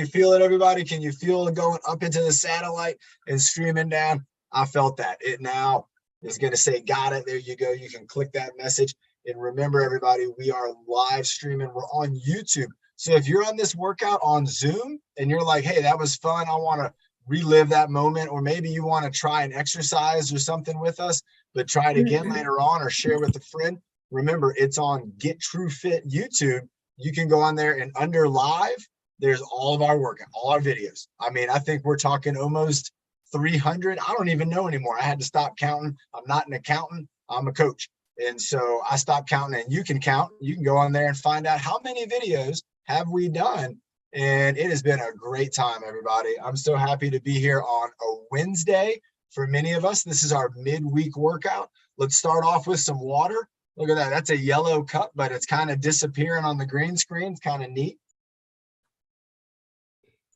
you feel it, everybody? Can you feel it going up into the satellite and streaming down? I felt that. It now is going to say, got it. There you go. You can click that message. And remember, everybody, we are live streaming. We're on YouTube. So if you're on this workout on Zoom and you're like, hey, that was fun, I want to relive that moment, or maybe you want to try an exercise or something with us, but try it again later on or share with a friend. Remember, it's on Get True Fit YouTube. You can go on there and under live, there's all of our workout, all our videos. I mean, I think we're talking almost 300. I don't even know anymore. I had to stop counting. I'm not an accountant. I'm a coach. And so I stopped counting, and you can count. You can go on there and find out how many videos have we done. And it has been a great time, everybody. I'm so happy to be here on a Wednesday. For many of us, this is our midweek workout. Let's start off with some water. Look at that. That's a yellow cup, but it's kind of disappearing on the green screen. It's kind of neat.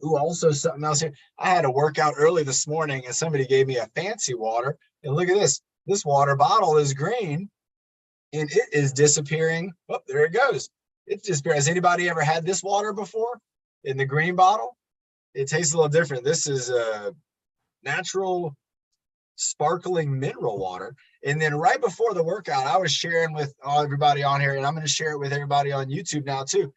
Ooh, also something else here. I had a workout early this morning, and somebody gave me a fancy water. And look at this. This water bottle is green, and it is disappearing. Oh, there it goes. It's disappearing. Has anybody ever had this water before in the green bottle? It tastes a little different. This is a natural sparkling mineral water. And then right before the workout, I was sharing with everybody on here, and I'm going to share it with everybody on YouTube now too.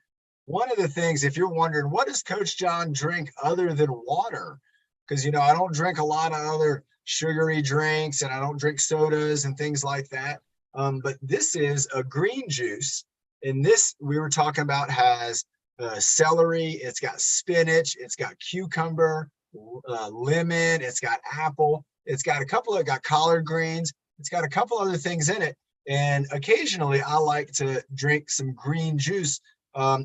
One of the things, if you're wondering, what does Coach John drink other than water? Because, you know, I don't drink a lot of other sugary drinks, and I don't drink sodas and things like that. But this is a green juice. And this, we were talking about, has celery, it's got spinach, it's got cucumber, lemon, it's got apple, it's got got collard greens, it's got a couple other things in it. And occasionally I like to drink some green juice,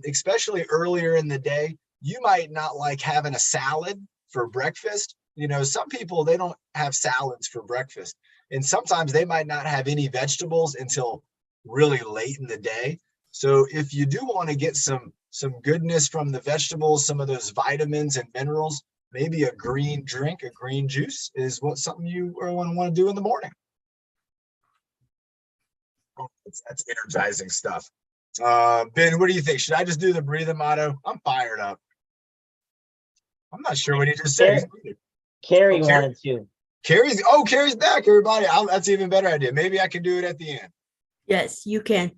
especially earlier in the day. You might not like having a salad for breakfast. You know, some people, they don't have salads for breakfast. And sometimes they might not have any vegetables until really late in the day. So if you do want to get some goodness from the vegetables, some of those vitamins and minerals, maybe a green drink, a green juice is something you want to do in the morning. Oh, that's energizing stuff. Ben, what do you think? Should I just do the breathing motto? I'm fired up. I'm not sure what he just said. Carrie wanted to. Carrie's back, everybody. That's an even better idea. Maybe I can do it at the end. Yes, you can.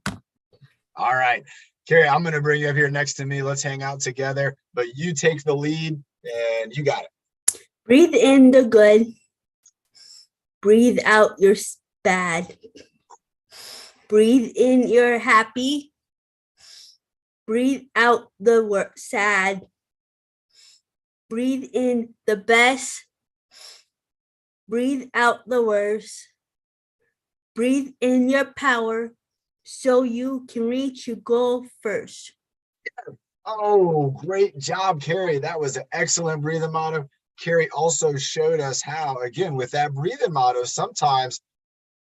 All right. Carrie, I'm going to bring you up here next to me. Let's hang out together. But you take the lead, and you got it. Breathe in the good. Breathe out your bad. Breathe in your happy. Breathe out the sad. Breathe in the best. Breathe out the worst. Breathe in your power so you can reach your goal first. Oh, great job, Carrie. That was an excellent breathing motto. Carrie also showed us how, again, with that breathing motto, sometimes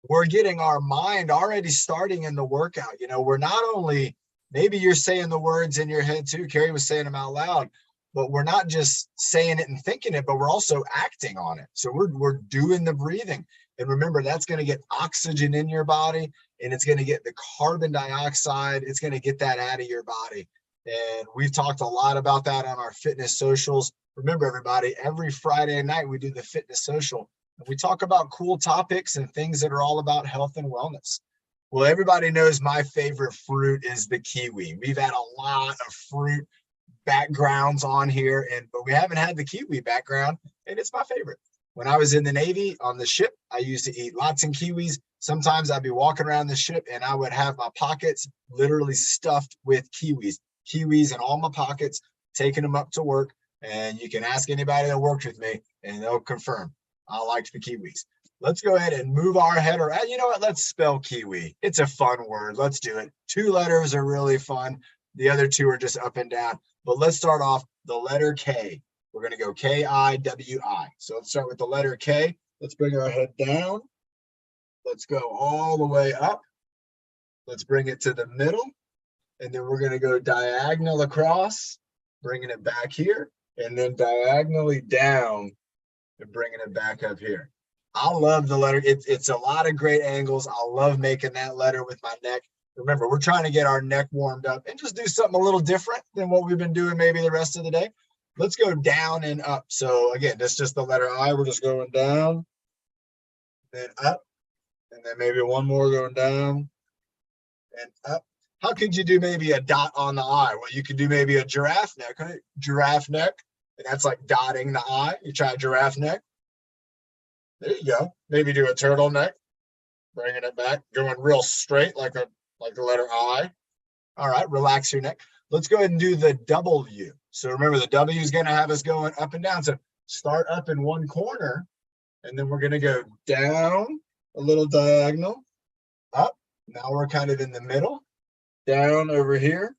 we're getting our mind already starting in the workout. You know, we're not only, maybe you're saying the words in your head too. Carrie was saying them out loud, but we're not just saying it and thinking it, but we're also acting on it. So we're doing the breathing. And remember, that's going to get oxygen in your body, and it's going to get the carbon dioxide. It's going to get that out of your body. And we've talked a lot about that on our fitness socials. Remember, everybody, every Friday night we do the fitness social, and we talk about cool topics and things that are all about health and wellness. Well, everybody knows my favorite fruit is the kiwi. We've had a lot of fruit backgrounds on here, but we haven't had the kiwi background, and it's my favorite. When I was in the Navy on the ship, I used to eat lots of kiwis. Sometimes I'd be walking around the ship and I would have my pockets literally stuffed with kiwis in all my pockets, taking them up to work. And you can ask anybody that worked with me and they'll confirm I liked the kiwis. Let's go ahead and move our head around. You know what? Let's spell kiwi. It's a fun word. Let's do it. 2 letters are really fun. The other 2 are just up and down. But let's start off the letter K. We're going to go K-I-W-I. So let's start with the letter K. Let's bring our head down. Let's go all the way up. Let's bring it to the middle. And then we're going to go diagonal across, bringing it back here, and then diagonally down and bringing it back up here. I love the letter. It's a lot of great angles. I love making that letter with my neck. Remember, we're trying to get our neck warmed up and just do something a little different than what we've been doing maybe the rest of the day. Let's go down and up. So again, that's just the letter I. We're just going down, then up, and then maybe one more going down and up. How could you do maybe a dot on the I? Well, you could do maybe a giraffe neck, right? Giraffe neck, and that's like dotting the I. You try a giraffe neck. There you go. Maybe do a turtleneck, bringing it back, going real straight like the letter I. All right, relax your neck. Let's go ahead and do the W. So remember, the W is going to have us going up and down. So start up in one corner, and then we're going to go down a little diagonal, up. Now we're kind of in the middle, down over here,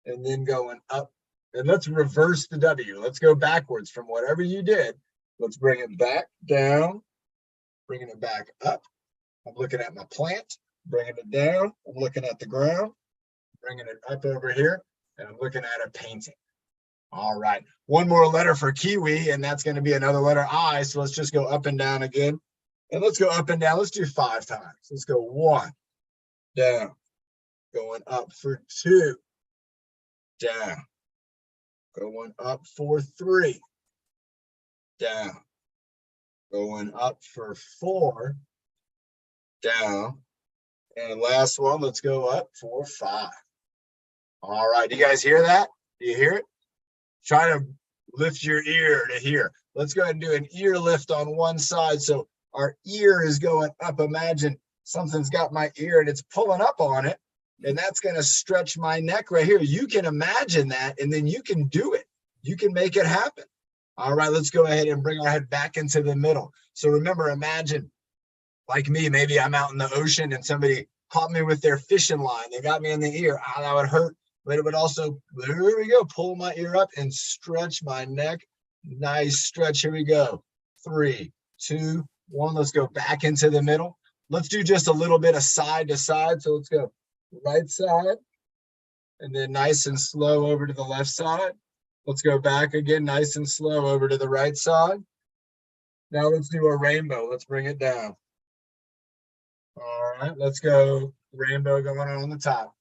and then going up. And let's reverse the W. Let's go backwards from whatever you did. Let's bring it back down, bringing it back up. I'm looking at my plant, bringing it down. I'm looking at the ground, bringing it up over here, and I'm looking at a painting. All right, one more letter for kiwi, and that's going to be another letter I. So let's just go up and down again. And let's go up and down. Let's do 5 times. Let's go 1, down, going up for 2, down, going up for 3, down, going up for 4, down, and last one, let's go up for 5. All right, do you guys hear that? Do you hear it? Try to lift your ear to hear. Let's go ahead and do an ear lift on one side. So our ear is going up. Imagine something's got my ear and it's pulling up on it, and that's going to stretch my neck right here. You can imagine that, and then you can do it. You can make it happen. All right, let's go ahead and bring our head back into the middle. So remember, imagine like me, maybe I'm out in the ocean and somebody caught me with their fishing line. They got me in the ear. Ah, that would hurt, but it would also, there we go, pull my ear up and stretch my neck. Nice stretch. Here we go. 3, 2, 1. Let's go back into the middle. Let's do just a little bit of side to side. So let's go right side and then nice and slow over to the left side. Let's go back again, nice and slow over to the right side. Now let's do a rainbow. Let's bring it down. All right, let's go rainbow going on the top.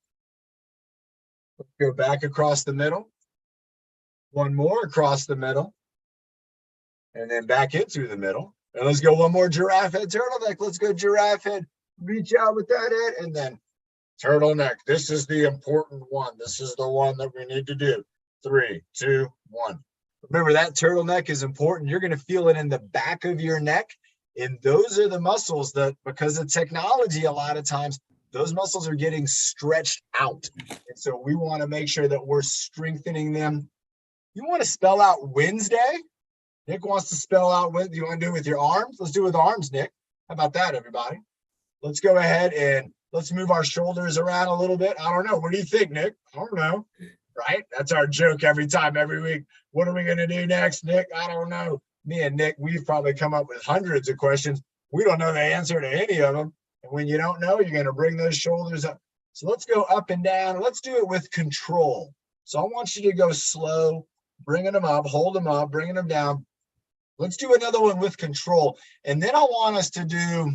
Let's go back across the middle. One more across the middle. And then back in through the middle. And let's go one more giraffe head, turtleneck. Let's go giraffe head. Reach out with that head and then turtleneck. This is the important one. This is the one that we need to do. 3, 2, 1. Remember, that turtleneck is important. You're going to feel it in the back of your neck. And those are the muscles that, because of technology, a lot of times, those muscles are getting stretched out. And so we want to make sure that we're strengthening them. You want to spell out Wednesday? Nick wants to spell out, do you want to do it with your arms? Let's do it with arms, Nick. How about that, everybody? Let's go ahead and let's move our shoulders around a little bit. I don't know. What do you think, Nick? I don't know. Right? That's our joke every time, every week. What are we going to do next, Nick? I don't know. Me and Nick, we've probably come up with hundreds of questions. We don't know the answer to any of them. And when you don't know, you're going to bring those shoulders up. So let's go up and down. Let's do it with control. So I want you to go slow, bringing them up, hold them up, bringing them down. Let's do another one with control. And then I want us to do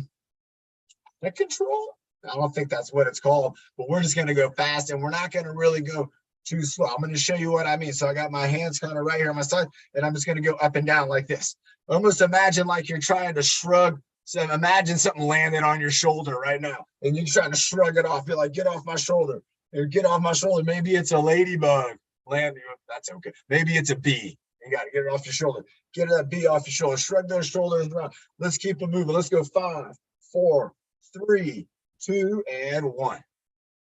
the control. I don't think that's what it's called, but we're just going to go fast and we're not going to really go too slow. I'm going to show you what I mean. So I got my hands kind of right here on my side, and I'm just going to go up and down like this. Almost imagine like you're trying to shrug. So imagine something landing on your shoulder right now, and you're trying to shrug it off. You're like, get off my shoulder. Or get off my shoulder. Maybe it's a ladybug landing. That's okay. Maybe it's a bee. You got to get it off your shoulder. Get that bee off your shoulder. Shrug those shoulders around. Let's keep it moving. Let's go 5, 4, 3, 2, and 1.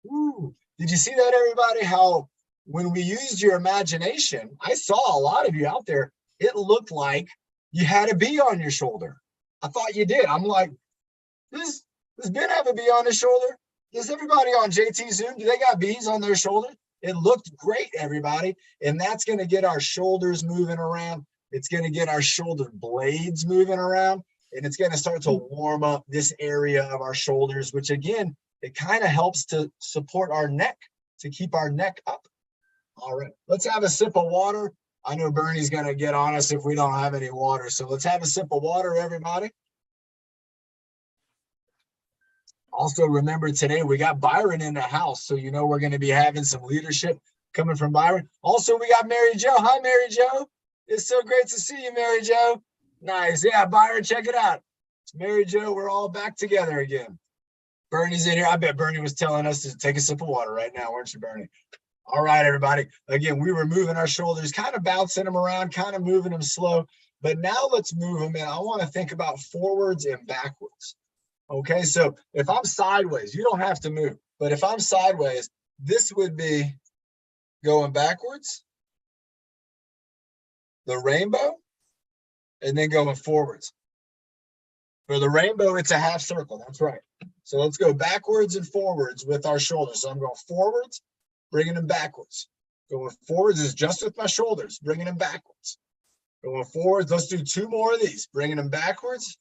Woo. Did you see that, everybody? How when we used your imagination, I saw a lot of you out there, it looked like you had a bee on your shoulder. I thought you did. I'm like, does Ben have a bee on his shoulder? Does everybody on JT Zoom, do they got bees on their shoulder? It looked great, everybody. And that's going to get our shoulders moving around. It's going to get our shoulder blades moving around. And it's going to start to warm up this area of our shoulders, which again, it kind of helps to support our neck, to keep our neck up. All right, let's have a sip of water. I know Bernie's going to get on us if we don't have any water. So let's have a sip of water, everybody. Also, remember today we got Byron in the house. So you know we're going to be having some leadership coming from Byron. Also, we got Mary Jo. Hi, Mary Jo. It's so great to see you, Mary Jo. Nice. Yeah, Byron, check it out. It's Mary Jo. We're all back together again. Bernie's in here. I bet Bernie was telling us to take a sip of water right now, weren't you, Bernie? All right, everybody. Again, we were moving our shoulders, kind of bouncing them around, kind of moving them slow. But now let's move them in. I want to think about forwards and backwards. Okay, so if I'm sideways, you don't have to move. But if I'm sideways, this would be going backwards, the rainbow, and then going forwards. For the rainbow, it's a half circle. That's right. So let's go backwards and forwards with our shoulders. So I'm going forwards, bringing them backwards. Going forwards is just with my shoulders, bringing them backwards. Going forwards, let's do 2 more of these, bringing them backwards,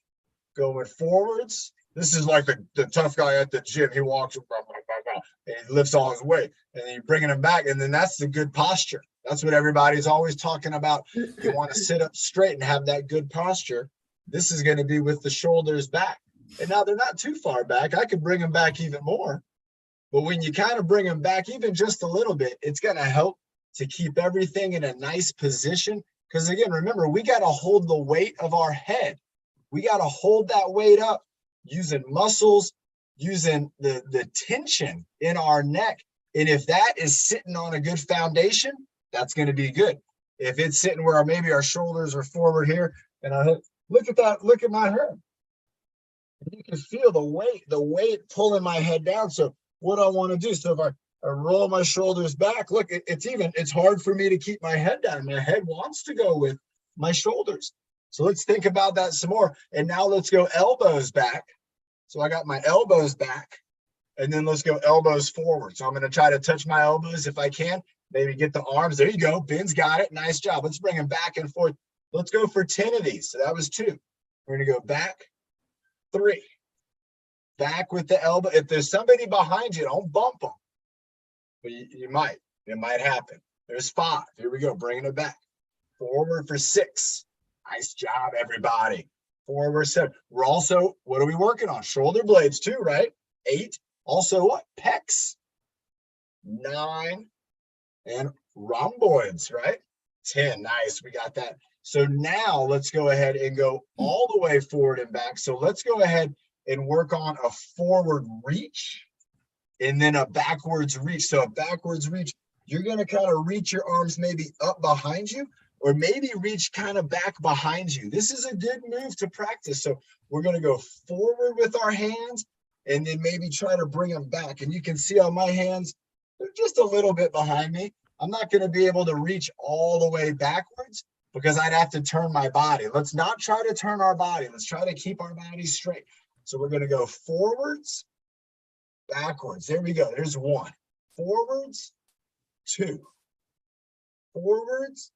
going forwards. This is like the tough guy at the gym. He walks and he lifts all his weight, and then you're bringing him back, and then that's the good posture. That's what everybody's always talking about. You want to sit up straight and have that good posture. This is going to be with the shoulders back. And now they're not too far back. I could bring them back even more. But when you kind of bring them back even just a little bit, it's going to help to keep everything in a nice position. Because again, remember, we got to hold the weight of our head. We got to hold that weight up using muscles, using the tension in our neck. And if that is sitting on a good foundation, that's going to be good. If it's sitting where maybe our shoulders are forward here, and our head, look at that, look at my head. You can feel the weight pulling my head down. So what I want to do, so if I roll my shoulders back, look, it's hard for me to keep my head down. My head wants to go with my shoulders. So let's think about that some more. And now let's go elbows back. So I got my elbows back, and then let's go elbows forward. So I'm going to try to touch my elbows if I can, maybe get the arms. There you go. Ben's got it. Nice job. Let's bring them back and forth. Let's go for 10 of these. So that was 2. We're going to go back, 3. Back with the elbow. If there's somebody behind you, don't bump them. But you might. It might happen. There's 5. Here we go. Bringing it back. Forward for 6. Nice job, everybody. Forward 7. We're also, what are we working on? Shoulder blades too, right? 8. Also what? Pecs. 9. And rhomboids, right? 10. Nice. We got that. So now let's go ahead and go all the way forward and back. So let's go ahead and work on a forward reach and then a backwards reach. So a backwards reach, you're going to kind of reach your arms maybe up behind you, or maybe reach kind of back behind you. This is a good move to practice. So we're going to go forward with our hands and then maybe try to bring them back. And you can see on my hands, they're just a little bit behind me. I'm not going to be able to reach all the way backwards because I'd have to turn my body. Let's not try to turn our body. Let's try to keep our body straight. So we're going to go forwards, backwards. There we go. There's 1. Forwards, 2. Forwards,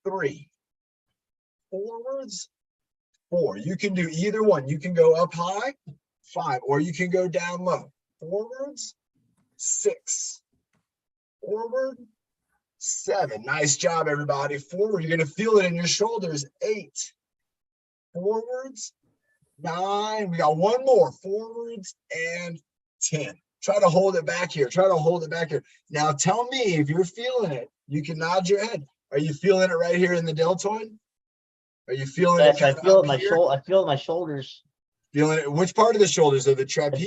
3. Forwards, 4. You can do either one. You can go up high, 5, or you can go down low. Forwards, 6. Forward, 7. Nice job, everybody. Forward, you're going to feel it in your shoulders. 8. Forwards, 9. We got 1 more. Forwards, and 10. Try to hold it back here. Try to hold it back here. Now tell me if you're feeling it. You can nod your head. Are you feeling it right here in the deltoid? Are you feeling it? Yes, I feel it my shoulder. I feel it my shoulders. Feeling it? Which part of the shoulders? Are the trapezius?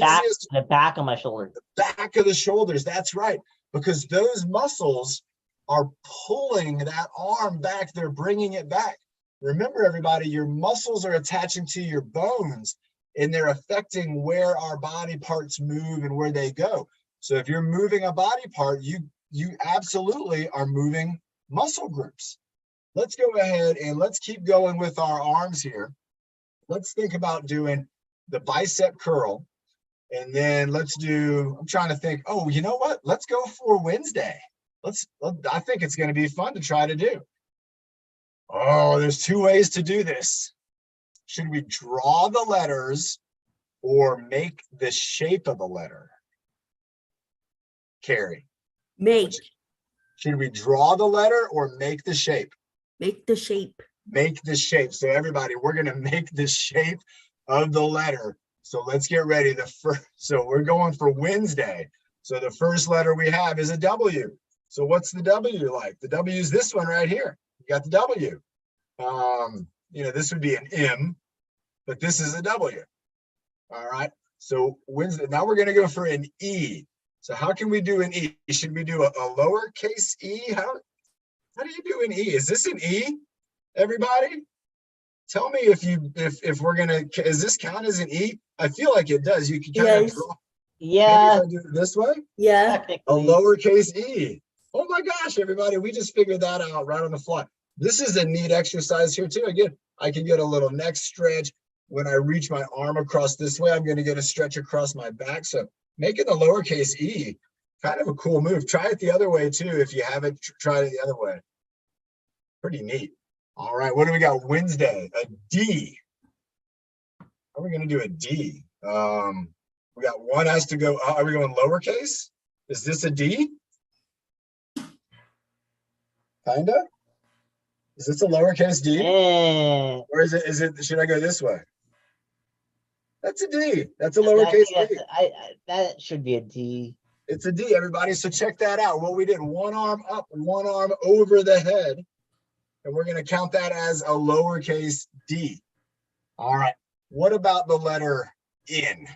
The back of my shoulder. The back of the shoulders. That's right. Because those muscles are pulling that arm back. They're bringing it back. Remember, everybody, your muscles are attaching to your bones, and they're affecting where our body parts move and where they go. So if you're moving a body part, you absolutely are moving muscle groups. Let's go ahead and let's keep going with our arms here. Let's think about doing the bicep curl. And then let's do, I'm trying to think, oh, you know what? Let's go for Wednesday. I think it's going to be fun to try to do. Oh, there's 2 ways to do this. Should we draw the letters or make the shape of the letter? Carrie. Make. Should we draw the letter or make the shape? Make the shape. Make the shape. So everybody, we're going to make the shape of the letter. So let's get ready. So we're going for Wednesday. So the first letter we have is a W. So what's the W like? The W is this one right here. You got the W. This would be an M, but this is a W. All right. So Wednesday, now we're going to go for an E. So how can we do an E? Should we do a lowercase e? How do you do an E? Is this an E, everybody? Tell me if we're gonna, does this count as an E? I feel like it does. You can kind of Yes. draw. Yeah, Maybe if I do it this way, Yeah. a technically. lowercase e. Oh my gosh, everybody, we just figured that out right on the fly. This is a neat exercise here too. Again, I can get a little neck stretch. When I reach my arm across this way, I'm gonna get a stretch across my back. So making the lowercase e, kind of a cool move. Try it the other way too if you haven't tried it the other way. Pretty neat. All right, what do we got? Wednesday, a D. How are we gonna do a D? We got one has to go. Are we going lowercase? Is this a D? Kinda. Is this a lowercase D? Or is it? Should I go this way? That's a D. That's a lowercase D. That should be a D. It's a D, everybody. So check that out. What we did: one arm up, one arm over the head. And we're going to count that as a lowercase d. All right. What about the letter N?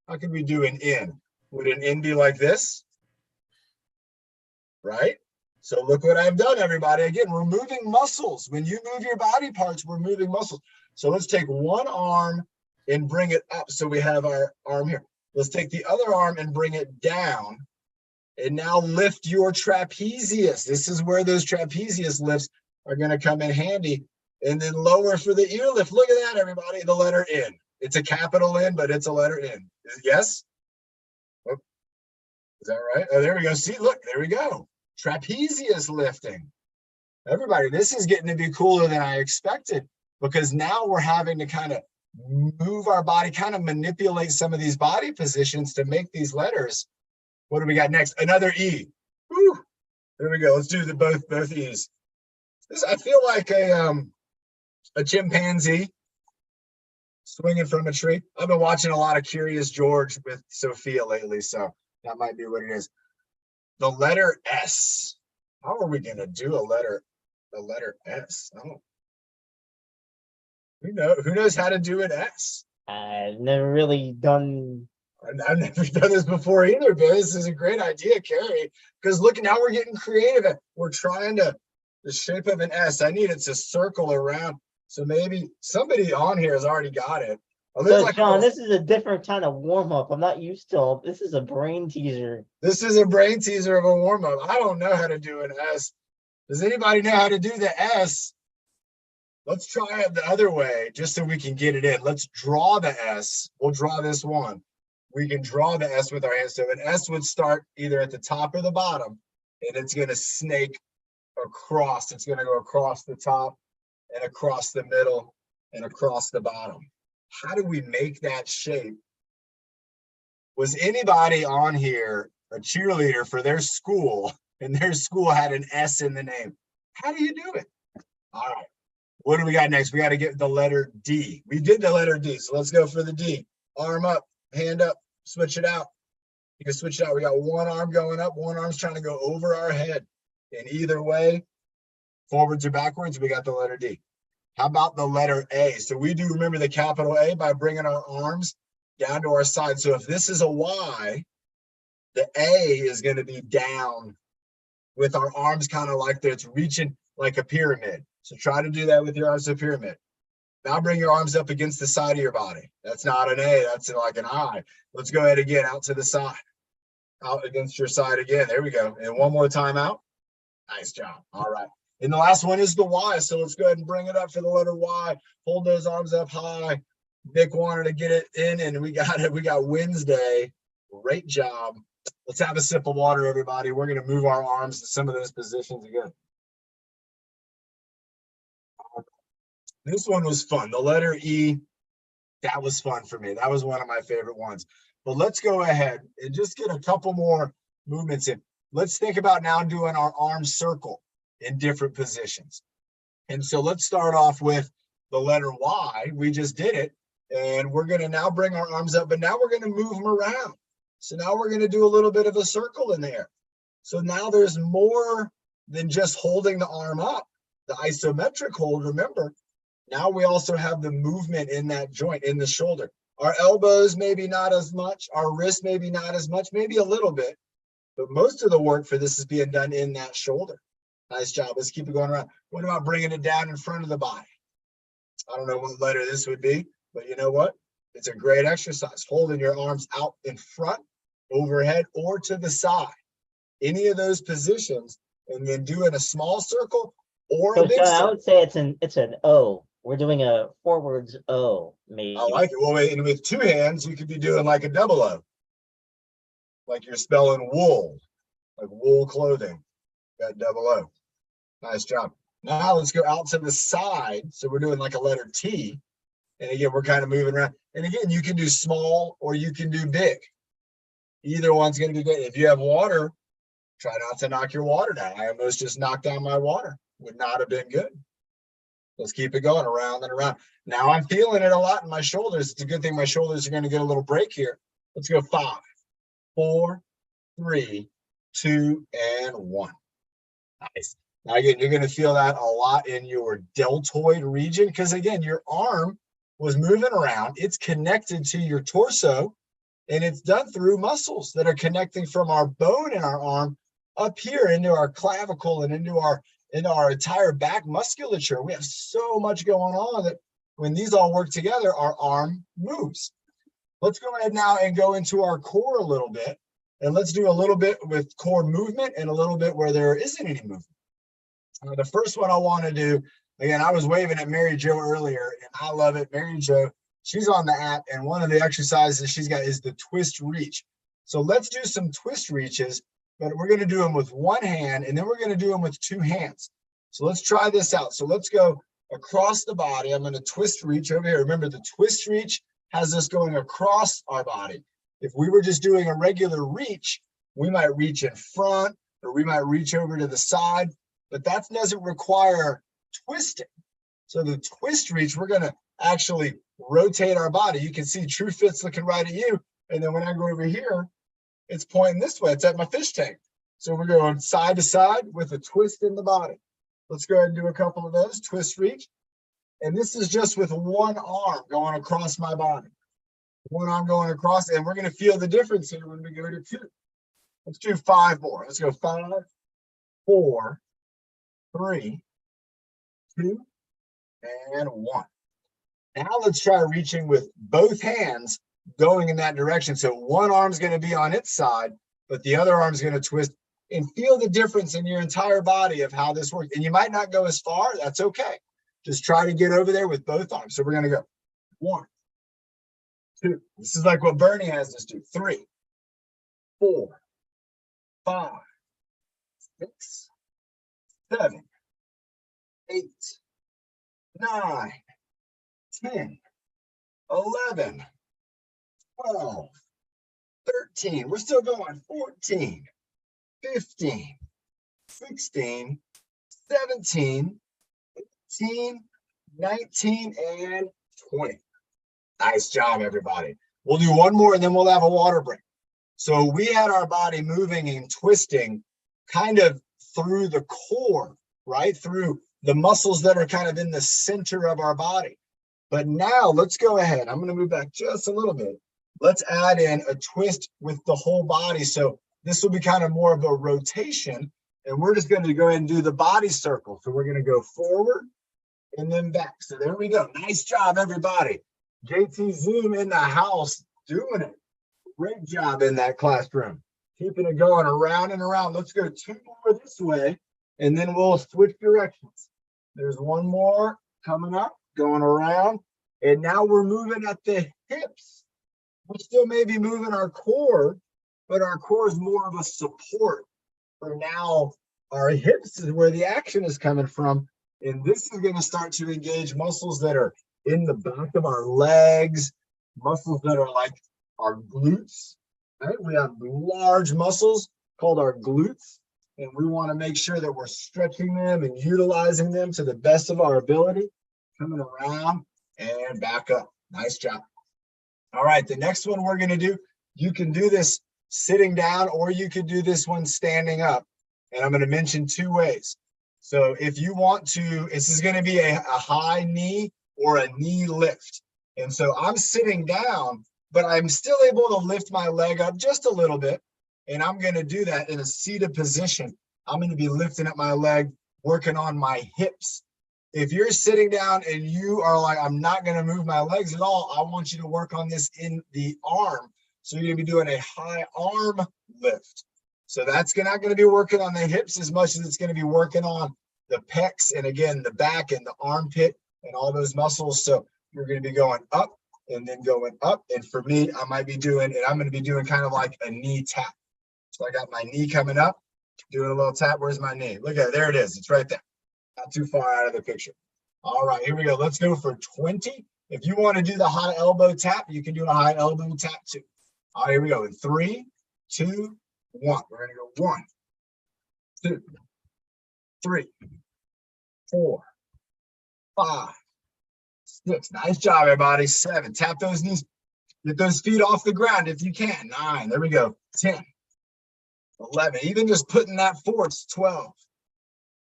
How can we do an N? Would an N be like this? Right? So look what I've done, everybody. Again, we're moving muscles. When you move your body parts, we're moving muscles. So let's take one arm and bring it up. So we have our arm here. Let's take the other arm and bring it down. And now lift your trapezius. This is where those trapezius lifts are going to come in handy. And then lower for the ear lift. Look at that, everybody. The letter N. It's a capital N, but it's a letter N. Yes? Oh, is that right? Oh, there we go. See, look, there we go. Trapezius lifting. Everybody, this is getting to be cooler than I expected, because now we're having to kind of move our body, kind of manipulate some of these body positions to make these letters. What do we got next? Another E. Woo. There we go. Let's do the both E's. I feel like a chimpanzee swinging from a tree. I've been watching a lot of Curious George with Sophia lately, so that might be what it is. The letter S. How are we going to do a letter S? Oh. Who knows how to do an S? I've never really done. I've never done this before either, but this is a great idea, Carrie. Because look, now we're getting creative. We're trying to, the shape of an S. I need it to circle around. So maybe somebody on here has already got it. Oh, So John, this is a different kind of warm up. I'm not used to. This is a brain teaser. This is a brain teaser of a warm up. I don't know how to do an S. Does anybody know how to do the S? Let's try it the other way, just so we can get it in. Let's draw the S. We'll draw this one. We can draw the S with our hands. So an S would start either at the top or the bottom, and it's going to snake across. It's going to go across the top and across the middle and across the bottom. How do we make that shape? Was anybody on here a cheerleader for their school, and their school had an S in the name? How do you do it? All right. What do we got next? We got to get the letter D. We did the letter D, so let's go for the D. Arm up, hand up, switch it out. You can switch it out. We got one arm going up, one arm's trying to go over our head. In either way, forwards or backwards, we got the letter D. How about the letter A? So we do remember the capital A by bringing our arms down to our side. So if this is a Y, the A is going to be down with our arms kind of like it's reaching like a pyramid. So try to do that with your arms, a pyramid. Now bring your arms up against the side of your body. That's not an A, that's like an I. Let's go ahead again, out to the side. Out against your side again. There we go. And one more time out. Nice job. All right. And the last one is the Y. So let's go ahead and bring it up for the letter Y. Hold those arms up high. Nick wanted to get it in, and we got it. We got Wednesday. Great job. Let's have a sip of water, everybody. We're going to move our arms to some of those positions again. This one was fun. The letter E, that was fun for me. That was one of my favorite ones. But let's go ahead and just get a couple more movements in. Let's think about now doing our arm circle in different positions. And so let's start off with the letter Y. We just did it. And we're going to now bring our arms up, but now we're going to move them around. So now we're going to do a little bit of a circle in there. So now there's more than just holding the arm up. the isometric hold, remember, now we also have the movement in that joint in the shoulder. Our elbows, maybe not as much. Our wrists, maybe not as much, maybe a little bit. But most of the work for this is being done in that shoulder. Nice job. Let's keep it going around. What about bringing it down in front of the body? I don't know what letter this would be, but you know what? It's a great exercise. Holding your arms out in front, overhead, or to the side. Any of those positions, and then doing a small circle or a Coach big John, I circle. would say it's an O. We're doing a forwards O, maybe. I like it. Well, and with two hands, you could be doing like a double O. Like you're spelling wool, like wool clothing. Got double O. Nice job. Now let's go out to the side. So we're doing like a letter T. And again, we're kind of moving around. And again, you can do small or you can do big. Either one's going to be good. If you have water, try not to knock your water down. I almost just knocked down my water. Would not have been good. Let's keep it going around and around. Now I'm feeling it a lot in my shoulders. It's a good thing my shoulders are going to get a little break here. Let's go 5, 4, 3, 2, and 1. Nice. Now again, you're going to feel that a lot in your deltoid region because again, your arm was moving around. It's connected to your torso and it's done through muscles that are connecting from our bone in our arm up here into our clavicle and into our entire back musculature. We have so much going on that when these all work together, our arm moves. Let's go ahead now and go into our core a little bit. And let's do a little bit with core movement and a little bit where there isn't any movement. The first one I want to do, again, I was waving at Mary Jo earlier, and I love it. Mary Jo, she's on the app, and one of the exercises she's got is the twist reach. So let's do some twist reaches, but we're going to do them with one hand, and then we're going to do them with two hands. So let's try this out. So let's go across the body. I'm going to twist reach over here. Remember, the twist reach has us going across our body. If we were just doing a regular reach, we might reach in front, or we might reach over to the side, but that doesn't require twisting. So the twist reach, we're going to actually rotate our body. You can see True Fit's looking right at you. And then when I go over here, it's pointing this way. It's at my fish tank. So we're going side to side with a twist in the body. Let's go ahead and do a couple of those. Twist reach. And this is just with one arm going across my body. One arm going across. And we're going to feel the difference here when we go to 2. Let's do 5 more. Let's go 5, 4, 3, 2, and 1. Now let's try reaching with both hands going in that direction. So one arm's going to be on its side, but the other arm's going to twist, and feel the difference in your entire body of how this works. And you might not go as far. That's okay. Just try to get over there with both arms. So we're going to go 1, 2. This is like what Bernie has us do. 3, 4, 5, 6, 7, 8, 9, 10, 11, 12, 13. We're still going. 14, 15, 16, 17, 18, 19, and 20. Nice job, everybody. We'll do one more and then we'll have a water break. So we had our body moving and twisting kind of through the core, right? Through the muscles that are kind of in the center of our body. But now let's go ahead. I'm going to move back just a little bit. Let's add in a twist with the whole body. So this will be kind of more of a rotation. And we're just going to go ahead and do the body circle. So we're going to go forward and then back. So there we go. Nice job, everybody. JT Zoom in the house, doing it. Great job in that classroom. Keeping it going around and around. Let's go 2 more this way, and then we'll switch directions. There's one more coming up, going around. And now we're moving at the hips. We still may be moving our core, but our core is more of a support. For now, our hips is where the action is coming from. And this is going to start to engage muscles that are in the back of our legs, muscles that are like our glutes, right? We have large muscles called our glutes, and we want to make sure that we're stretching them and utilizing them to the best of our ability. Coming around and back up. Nice job. All right, the next one we're going to do, you can do this sitting down or you could do this one standing up. And I'm going to mention 2 ways. So if you want to, this is going to be a high knee or a knee lift. And so I'm sitting down, but I'm still able to lift my leg up just a little bit. And I'm going to do that in a seated position. I'm going to be lifting up my leg, working on my hips. If you're sitting down and you are like, I'm not going to move my legs at all, I want you to work on this in the arm. So you're going to be doing a high arm lift. So that's not going to be working on the hips as much as it's going to be working on the pecs and again, the back and the armpit and all those muscles. So you're going to be going up and then going up. And for me, I might be doing, and I'm going to be doing kind of like a knee tap. So I got my knee coming up, doing a little tap. Where's my knee? Look at it. There it is. It's right there. Not too far out of the picture. All right, here we go. Let's go for 20. If you want to do the high elbow tap, you can do a high elbow tap too. All right, here we go. In 3, 2, 1. We're going to go 1, 2, 3, 4, 5, 6. Nice job, everybody. 7. Tap those knees. Get those feet off the ground if you can. 9. There we go. 10, 11. Even just putting that forward, 12.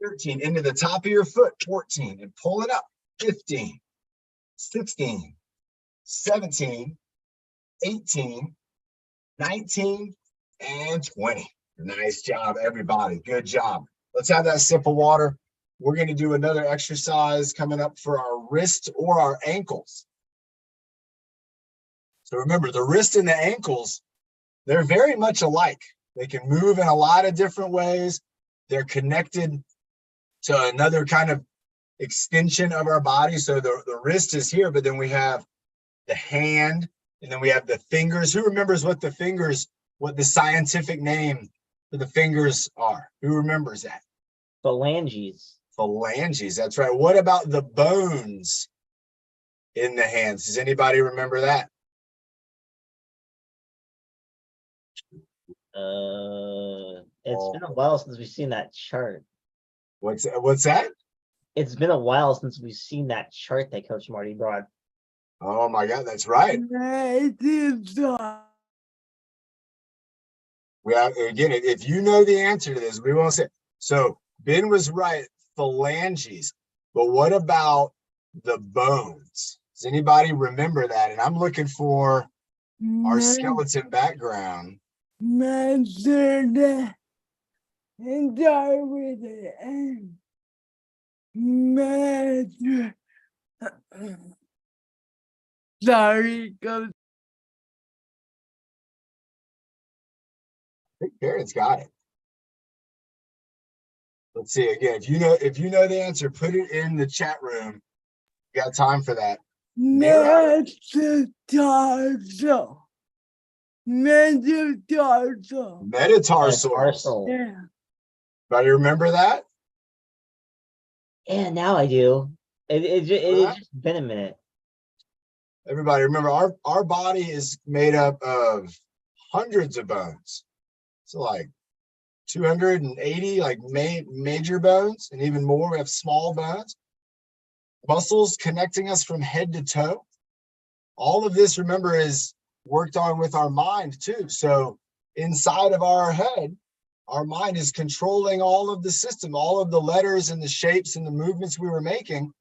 13, into the top of your foot, 14, and pull it up, 15, 16, 17, 18, 19, and 20. Nice job, everybody. Good job. Let's have that sip of water. We're going to do another exercise coming up for our wrist or our ankles. So remember, the wrist and the ankles, they're very much alike. They can move in a lot of different ways. They're connected to another kind of extension of our body. So the wrist is here, but then we have the hand, and then we have the fingers. Who remembers what the scientific name for the fingers are? Who remembers that? Phalanges. Phalanges, that's right. What about the bones in the hands? Does anybody remember that? It's been a while since we've seen that chart. What's that? It's been a while since we've seen that chart that Coach Marty brought. Oh my God, that's right. We have, again, if you know the answer to this, we won't say. So Ben was right, phalanges. But what about the bones? Does anybody remember that? And I'm looking for our skeleton background. And die with it. Sorry, go. I think Karen's got it. Let's see again. If you know the answer, put it in the chat room. You got time for that. Metatarsal. Metatarsal. Metatarsals. Yeah. Everybody remember that? Yeah, now I do. It's just been a minute. Everybody remember our body is made up of hundreds of bones. So like 280 like major bones, and even more. We have small bones, muscles connecting us from head to toe. All of this, remember, is worked on with our mind too. So inside of our head, our mind is controlling all of the system, all of the letters and the shapes and the movements we were making.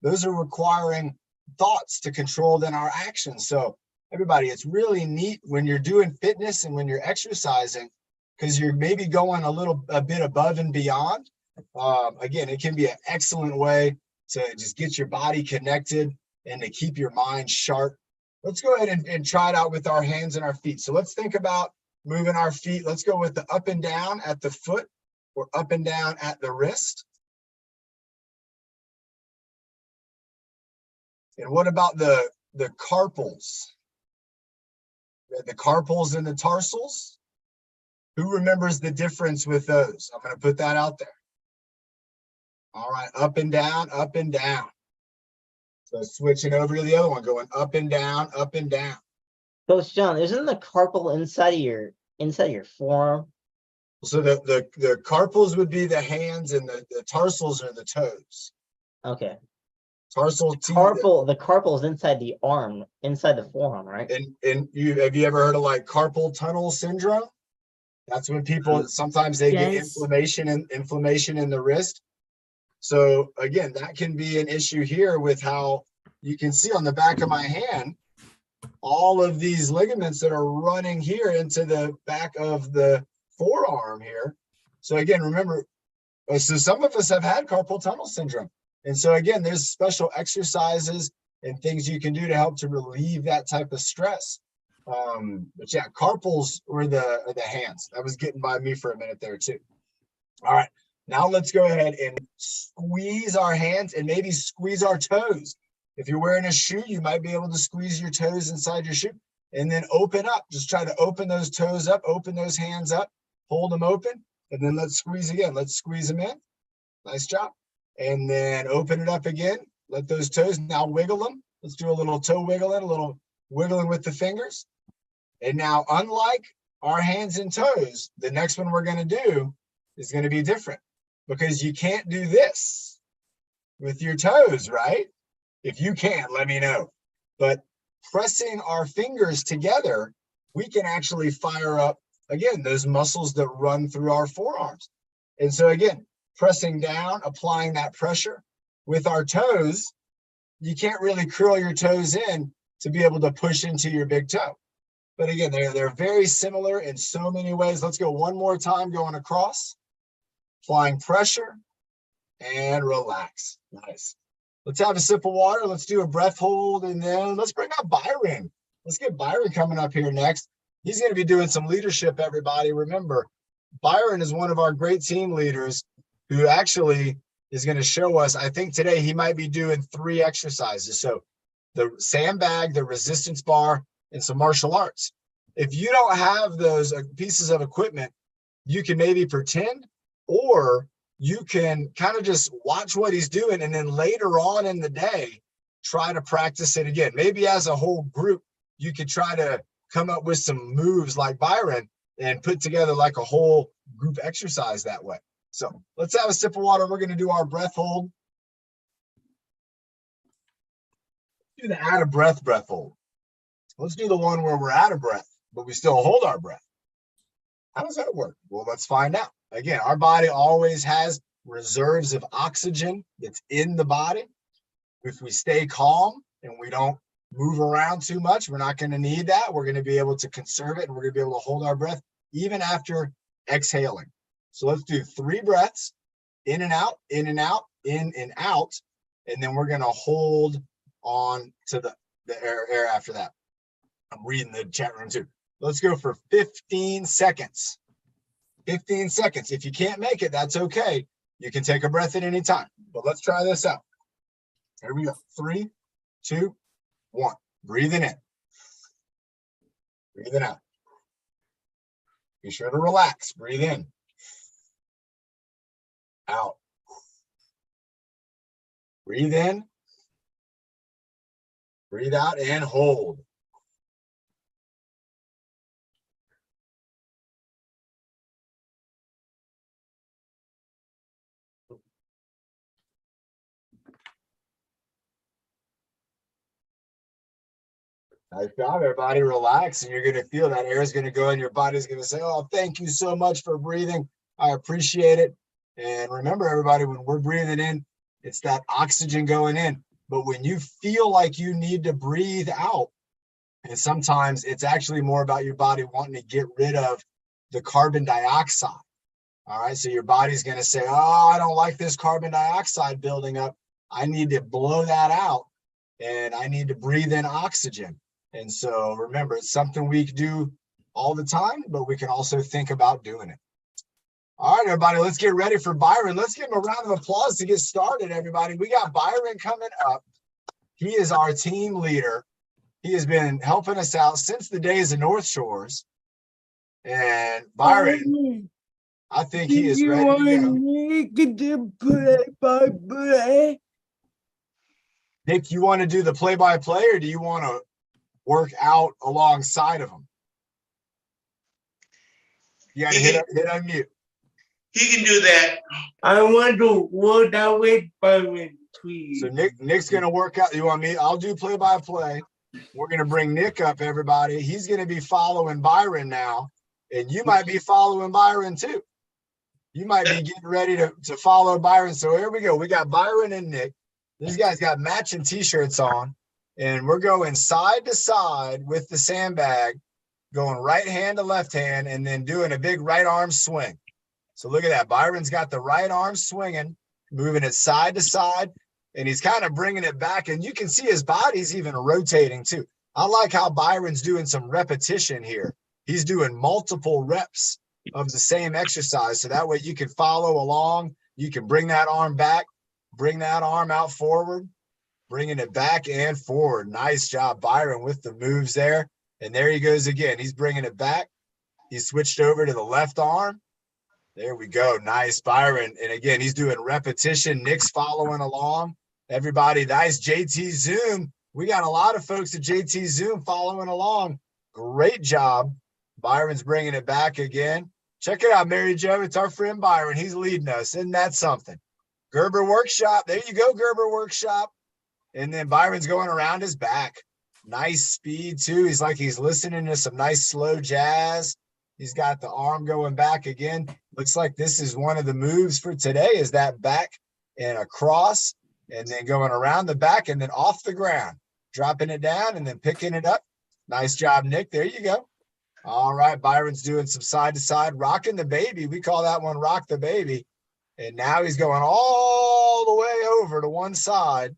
Those are requiring thoughts to control then our actions. So everybody, it's really neat when you're doing fitness and when you're exercising, because you're maybe going a bit above and beyond. Again, it can be an excellent way to just get your body connected and to keep your mind sharp. Let's go ahead and try it out with our hands and our feet. So let's think about moving our feet. Let's go with the up and down at the foot or up and down at the wrist. And what about the carpals? The carpals and the tarsals? Who remembers the difference with those? I'm going to put that out there. All right, up and down, up and down. So switching over to the other one, going up and down, up and down. Coach John, isn't the carpal inside of your forearm? So the carpals would be the hands, and the tarsals are the toes. Okay. Tarsal The carpal is inside the arm, inside the forearm, right? And have you ever heard of like carpal tunnel syndrome? That's when people sometimes they get inflammation in the wrist. So again, that can be an issue here with how you can see on the back of my hand, all of these ligaments that are running here into the back of the forearm here. So again, remember, so some of us have had carpal tunnel syndrome. And so again, there's special exercises and things you can do to help to relieve that type of stress. But yeah, carpals or the hands. That was getting by me for a minute there too. All right, now let's go ahead and squeeze our hands and maybe squeeze our toes. If you're wearing a shoe, you might be able to squeeze your toes inside your shoe and then open up. Just try to open those toes up, open those hands up, hold them open, and then let's squeeze again. Let's squeeze them in. Nice job. And then open it up again. Let those toes now wiggle them. Let's do a little toe wiggling, a little wiggling with the fingers. And now, unlike our hands and toes, the next one we're going to do is going to be different because you can't do this with your toes, right? If you can't, let me know. But pressing our fingers together, we can actually fire up, again, those muscles that run through our forearms. And so again, pressing down, applying that pressure with our toes, you can't really curl your toes in to be able to push into your big toe. But again, they're very similar in so many ways. Let's go one more time, going across, applying pressure and relax. Nice. Let's have a sip of water. Let's do a breath hold, and then let's bring up Byron. Let's get Byron coming up here next. He's going to be doing some leadership, everybody. Remember, Byron is one of our great team leaders who actually is going to show us, I think today he might be doing 3 exercises. So the sandbag, the resistance bar, and some martial arts. If you don't have those pieces of equipment, you can maybe pretend, or you can kind of just watch what he's doing and then later on in the day, try to practice it again. Maybe as a whole group, you could try to come up with some moves like Byron and put together like a whole group exercise that way. So let's have a sip of water. We're going to do our breath hold. Do the out of breath hold. Let's do the one where we're out of breath, but we still hold our breath. How does that work? Well, let's find out. Again, our body always has reserves of oxygen that's in the body. If we stay calm and we don't move around too much, we're not going to need that. We're going to be able to conserve it, and we're going to be able to hold our breath even after exhaling. So let's do 3 breaths, in and out, in and out, in and out, and then we're going to hold on to the air after that. I'm reading the chat room too. Let's go for 15 seconds. 15 seconds. If you can't make it, that's okay. You can take a breath at any time, but let's try this out. Here we go. 3, 2, 1. Breathing in. Breathing out. Be sure to relax. Breathe in. Out. Breathe in. Breathe out and hold. Nice job, everybody. Relax, and you're going to feel that air is going to go in. Your body's going to say, oh, thank you so much for breathing. I appreciate it. And remember, everybody, when we're breathing in, it's that oxygen going in. But when you feel like you need to breathe out, and sometimes it's actually more about your body wanting to get rid of the carbon dioxide. All right, so your body's going to say, oh, I don't like this carbon dioxide building up. I need to blow that out, and I need to breathe in oxygen. And so remember, it's something we can do all the time, but we can also think about doing it. All right, everybody, let's get ready for Byron. Let's give him a round of applause to get started, everybody. We got Byron coming up. He is our team leader. He has been helping us out since the days of North Shores. And Byron, I think he is ready to go. Nick, you want to do the play-by-play, or do you want to work out alongside of him? You got to hit unmute. He can do that. I want to work out with Byron, please. So Nick's going to work out. You want me? I'll do play-by-play. We're going to bring Nick up, everybody. He's going to be following Byron now, and you might be following Byron too. You might be getting ready to follow Byron. So here we go. We got Byron and Nick. These guys got matching t-shirts on, and we're going side to side with the sandbag, going right hand to left hand, and then doing a big right arm swing. So look at that. Byron's got the right arm swinging, moving it side to side, and he's kind of bringing it back. And you can see his body's even rotating too. I like how Byron's doing some repetition here. He's doing multiple reps of the same exercise. So that way you can follow along. You can bring that arm back, bring that arm out forward, bringing it back and forward. Nice job, Byron, with the moves there. And there he goes again. He's bringing it back. He switched over to the left arm. There we go. Nice, Byron. And again, he's doing repetition. Nick's following along. Everybody, nice. JT Zoom. We got a lot of folks at JT Zoom following along. Great job. Byron's bringing it back again. Check it out, Mary Jo. It's our friend Byron. He's leading us. Isn't that something? Gerber Workshop. There you go, Gerber Workshop. And then Byron's going around his back. Nice speed, too. He's like he's listening to some nice slow jazz. He's got the arm going back again. Looks like this is one of the moves for today, is that back and across, and then going around the back and then off the ground, dropping it down and then picking it up. Nice job, Nick. There you go. All right, Byron's doing some side to side, rocking the baby. We call that one rock the baby. And now he's going all the way over to one side.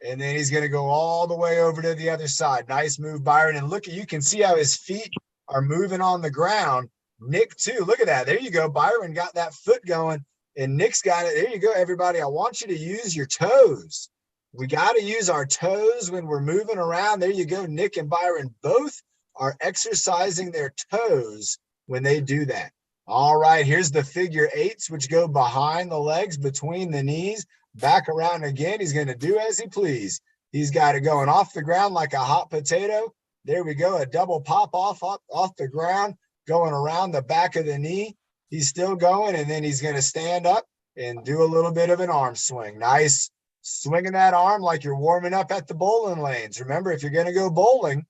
And then he's going to go all the way over to the other side. Nice move, Byron. And look, you can see how his feet are moving on the ground. Nick, too. Look at that. There you go. Byron got that foot going, and Nick's got it. There you go, everybody. I want you to use your toes. We got to use our toes when we're moving around. There you go. Nick and Byron both are exercising their toes when they do that. All right, here's the figure eights, which go behind the legs, between the knees, back around again. He's going to do as he please. He's got it going off the ground like a hot potato. There we go, a double pop off the ground, going around the back of the knee. He's still going, and then he's going to stand up and do a little bit of an arm swing. Nice, swinging that arm like you're warming up at the bowling lanes. Remember, if you're going to go bowling,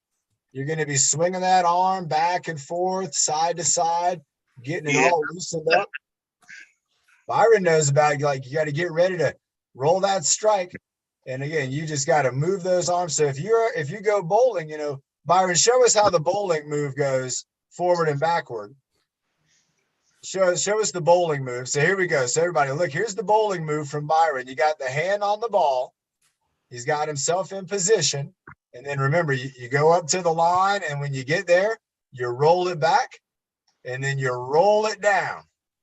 you're going to be swinging that arm back and forth, side to side, getting it all loosened up. Byron knows about it. Like, you got to get ready to roll that strike. And again, you just got to move those arms. So if you go bowling, you know, Byron, show us how the bowling move goes forward and backward. Show us the bowling move. So here we go. So everybody, look, here's the bowling move from Byron. You got the hand on the ball. He's got himself in position. And then remember, you go up to the line, and when you get there, you roll it back, and then you roll it down.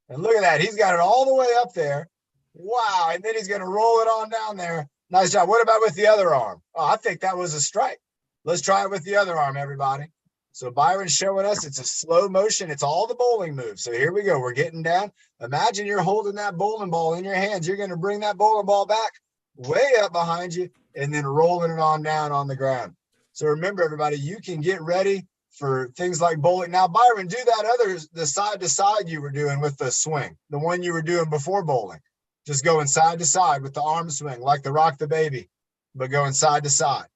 And look at that. He's got it all the way up there. Wow. And then he's going to roll it on down there. Nice job. What about with the other arm? Oh, I think that was a strike. Let's try it with the other arm, everybody. So Byron's showing us it's a slow motion. It's all the bowling moves. So here we go. We're getting down. Imagine you're holding that bowling ball in your hands. You're going to bring that bowling ball back way up behind you and then rolling it on down on the ground. So remember, everybody, you can get ready for things like bowling. Now, Byron, do that the side to side you were doing with the swing, the one you were doing before bowling. Just going side to side with the arm swing, like the rock the baby, but going side to side.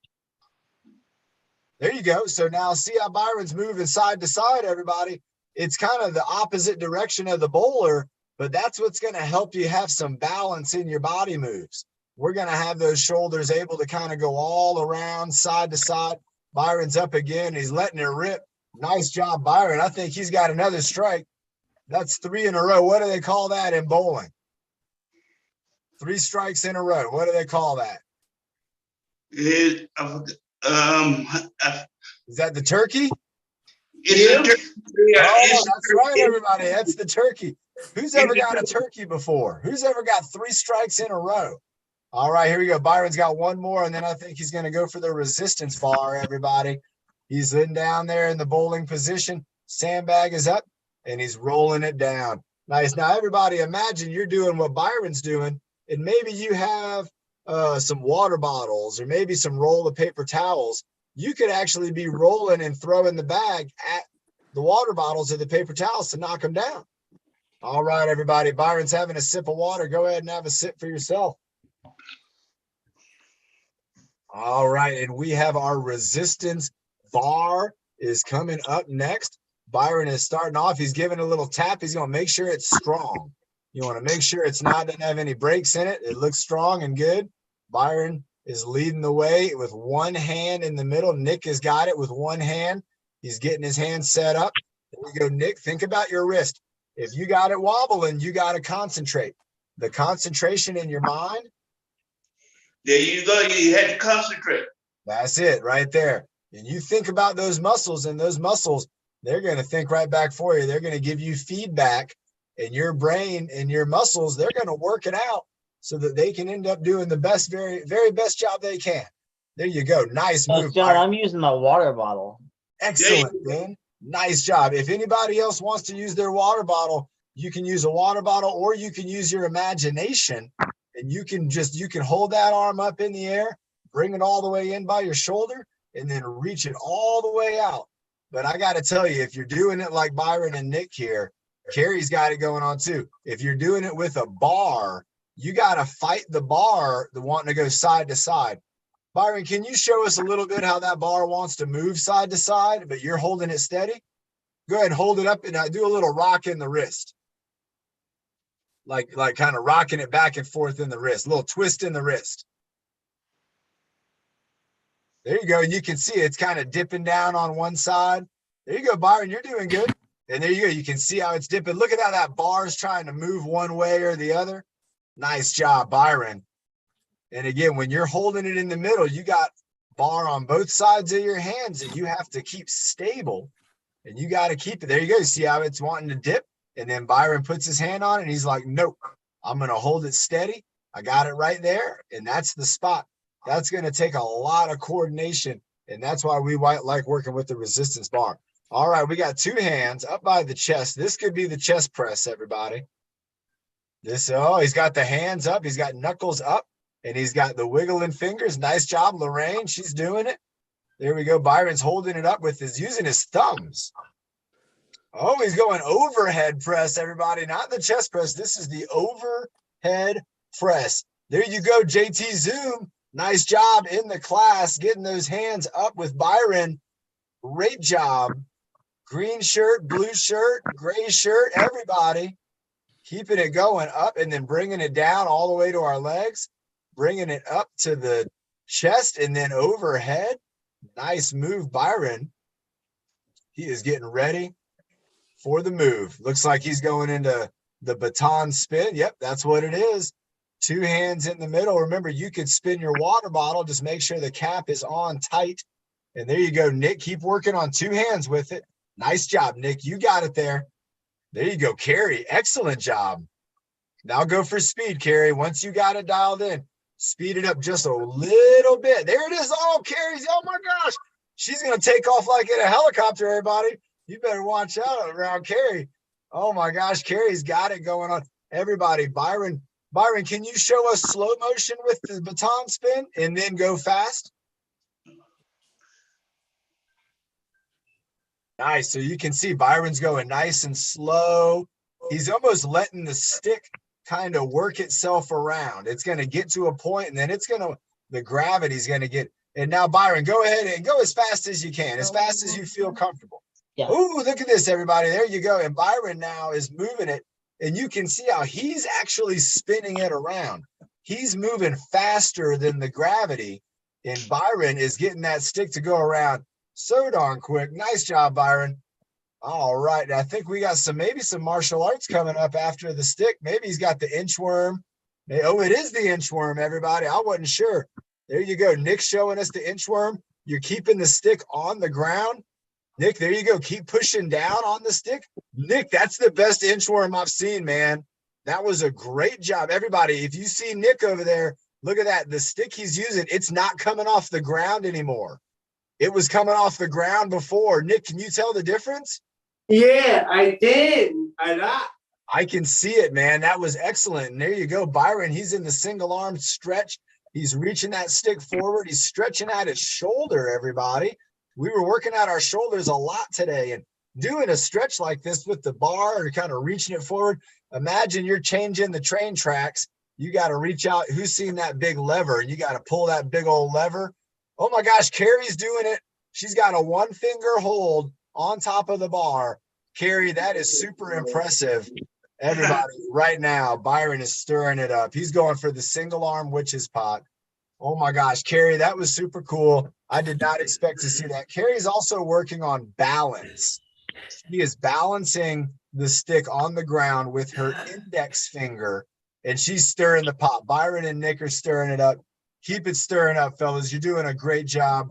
There you go. So now see how Byron's moving side to side, everybody. It's kind of the opposite direction of the bowler, but that's what's going to help you have some balance in your body moves. We're going to have those shoulders able to kind of go all around side to side. Byron's up again. He's letting it rip. Nice job, Byron. I think he's got another strike. That's 3 in a row. What do they call that in bowling? 3 strikes in a row. What do they call that? Is that the turkey? It's a turkey. Oh, that's right, everybody. That's the turkey. Who's ever got a turkey before? Who's ever got 3 strikes in a row? All right, here we go. Byron's got one more, and then I think he's going to go for the resistance bar, everybody. He's in down there in the bowling position. Sandbag is up, and he's rolling it down. Nice. Now, everybody, imagine you're doing what Byron's doing, and maybe you have some water bottles or maybe some roll of paper towels. You could actually be rolling and throwing the bag at the water bottles or the paper towels to knock them down. All right, everybody. Byron's having a sip of water. Go ahead and have a sip for yourself. All right, and we have our resistance bar is coming up next. Byron is starting off. He's giving a little tap. He's going to make sure it's strong. You want to make sure it's not, doesn't have any breaks in it. It looks strong and good. Byron is leading the way with one hand in the middle. Nick has got it with one hand. He's getting his hand set up. There we go, Nick. Think about your wrist. If you got it wobbling, you got to concentrate. The concentration in your mind. There you go. You had to concentrate. That's it right there. And you think about those muscles, and those muscles, they're going to think right back for you. They're going to give you feedback, and your brain and your muscles, they're going to work it out so that they can end up doing the best, very, very best job they can. There you go. Nice move. John, I'm using my water bottle. Excellent, man. Nice job. If anybody else wants to use their water bottle, you can use a water bottle, or you can use your imagination, and you can hold that arm up in the air, bring it all the way in by your shoulder, and then reach it all the way out. But I got to tell you, if you're doing it like Byron and Nick here, Carrie's got it going on too. If you're doing it with a bar, you got to fight the bar, the wanting to go side to side. Byron, can you show us a little bit how that bar wants to move side to side, but you're holding it steady? Go ahead and hold it up and do a little rock in the wrist. Like kind of rocking it back and forth in the wrist, a little twist in the wrist. There you go. And you can see it's kind of dipping down on one side. There you go, Byron. You're doing good. And there you go. You can see how it's dipping. Look at how that bar is trying to move one way or the other. Nice job, Byron. And again, when you're holding it in the middle, you got bar on both sides of your hands that you have to keep stable. And you got to keep it. There you go. See how it's wanting to dip? And then Byron puts his hand on it and he's like, nope, I'm going to hold it steady. I got it right there. And that's the spot. That's going to take a lot of coordination. And that's why we like working with the resistance bar. All right, we got two hands up by the chest. This could be the chest press, everybody. He's got the hands up. He's got knuckles up, and he's got the wiggling fingers. Nice job, Lorraine. She's doing it. There we go. Byron's holding it up using his thumbs. Oh, he's going overhead press, everybody, not the chest press. This is the overhead press. There you go, JT Zoom. Nice job in the class, getting those hands up with Byron. Great job. Green shirt, blue shirt, gray shirt, everybody. Keeping it going up and then bringing it down all the way to our legs. Bringing it up to the chest and then overhead. Nice move, Byron. He is getting ready for the move. Looks like he's going into the baton spin. Yep, that's what it is. Two hands in the middle. Remember, you could spin your water bottle. Just make sure the cap is on tight. And there you go, Nick. Keep working on two hands with it. Nice job, Nick. You got it there. There you go, Carrie. Excellent job. Now go for speed, Carrie. Once you got it dialed in, speed it up just a little bit. There it is. Oh, Carrie's. Oh, my gosh. She's going to take off like in a helicopter, everybody. You better watch out around Carrie. Oh, my gosh. Carrie's got it going on. Everybody, Byron, can you show us slow motion with the baton spin and then go fast? Nice. So you can see Byron's going nice and slow. He's almost letting the stick kind of work itself around. It's going to get to a point and then the gravity's going to get. And now, Byron, go ahead and go as fast as you can, as fast as you feel comfortable. Yeah. Ooh, look at this, everybody. There you go. And Byron now is moving it. And you can see how he's actually spinning it around. He's moving faster than the gravity. And Byron is getting that stick to go around so darn quick. Nice job, Byron. All right. I think we got maybe some martial arts coming up after the stick. Maybe he's got the inchworm. Oh, it is the inchworm, everybody. I wasn't sure. There you go. Nick's showing us the inchworm. You're keeping the stick on the ground. Nick, there you go. Keep pushing down on the stick. Nick, that's the best inchworm I've seen, man. That was a great job. Everybody, if you see Nick over there, look at that. The stick he's using, it's not coming off the ground anymore. It was coming off the ground before. Nick, can you tell the difference? Yeah, I did a lot. I can see it, man. That was excellent. And there you go. Byron, he's in the single arm stretch. He's reaching that stick forward. He's stretching out his shoulder, everybody. We were working out our shoulders a lot today, and doing a stretch like this with the bar or kind of reaching it forward. Imagine you're changing the train tracks. You got to reach out. Who's seen that big lever? And you got to pull that big old lever. Oh my gosh, Carrie's doing it. She's got a one finger hold on top of the bar. Carrie, that is super impressive. Everybody, right now, Byron is stirring it up. He's going for the single arm witch's pot. Oh my gosh, Carrie, that was super cool. I did not expect to see that. Carrie's also working on balance. She is balancing the stick on the ground with her index finger, and she's stirring the pot. Byron and Nick are stirring it up. Keep it stirring up, fellas. You're doing a great job.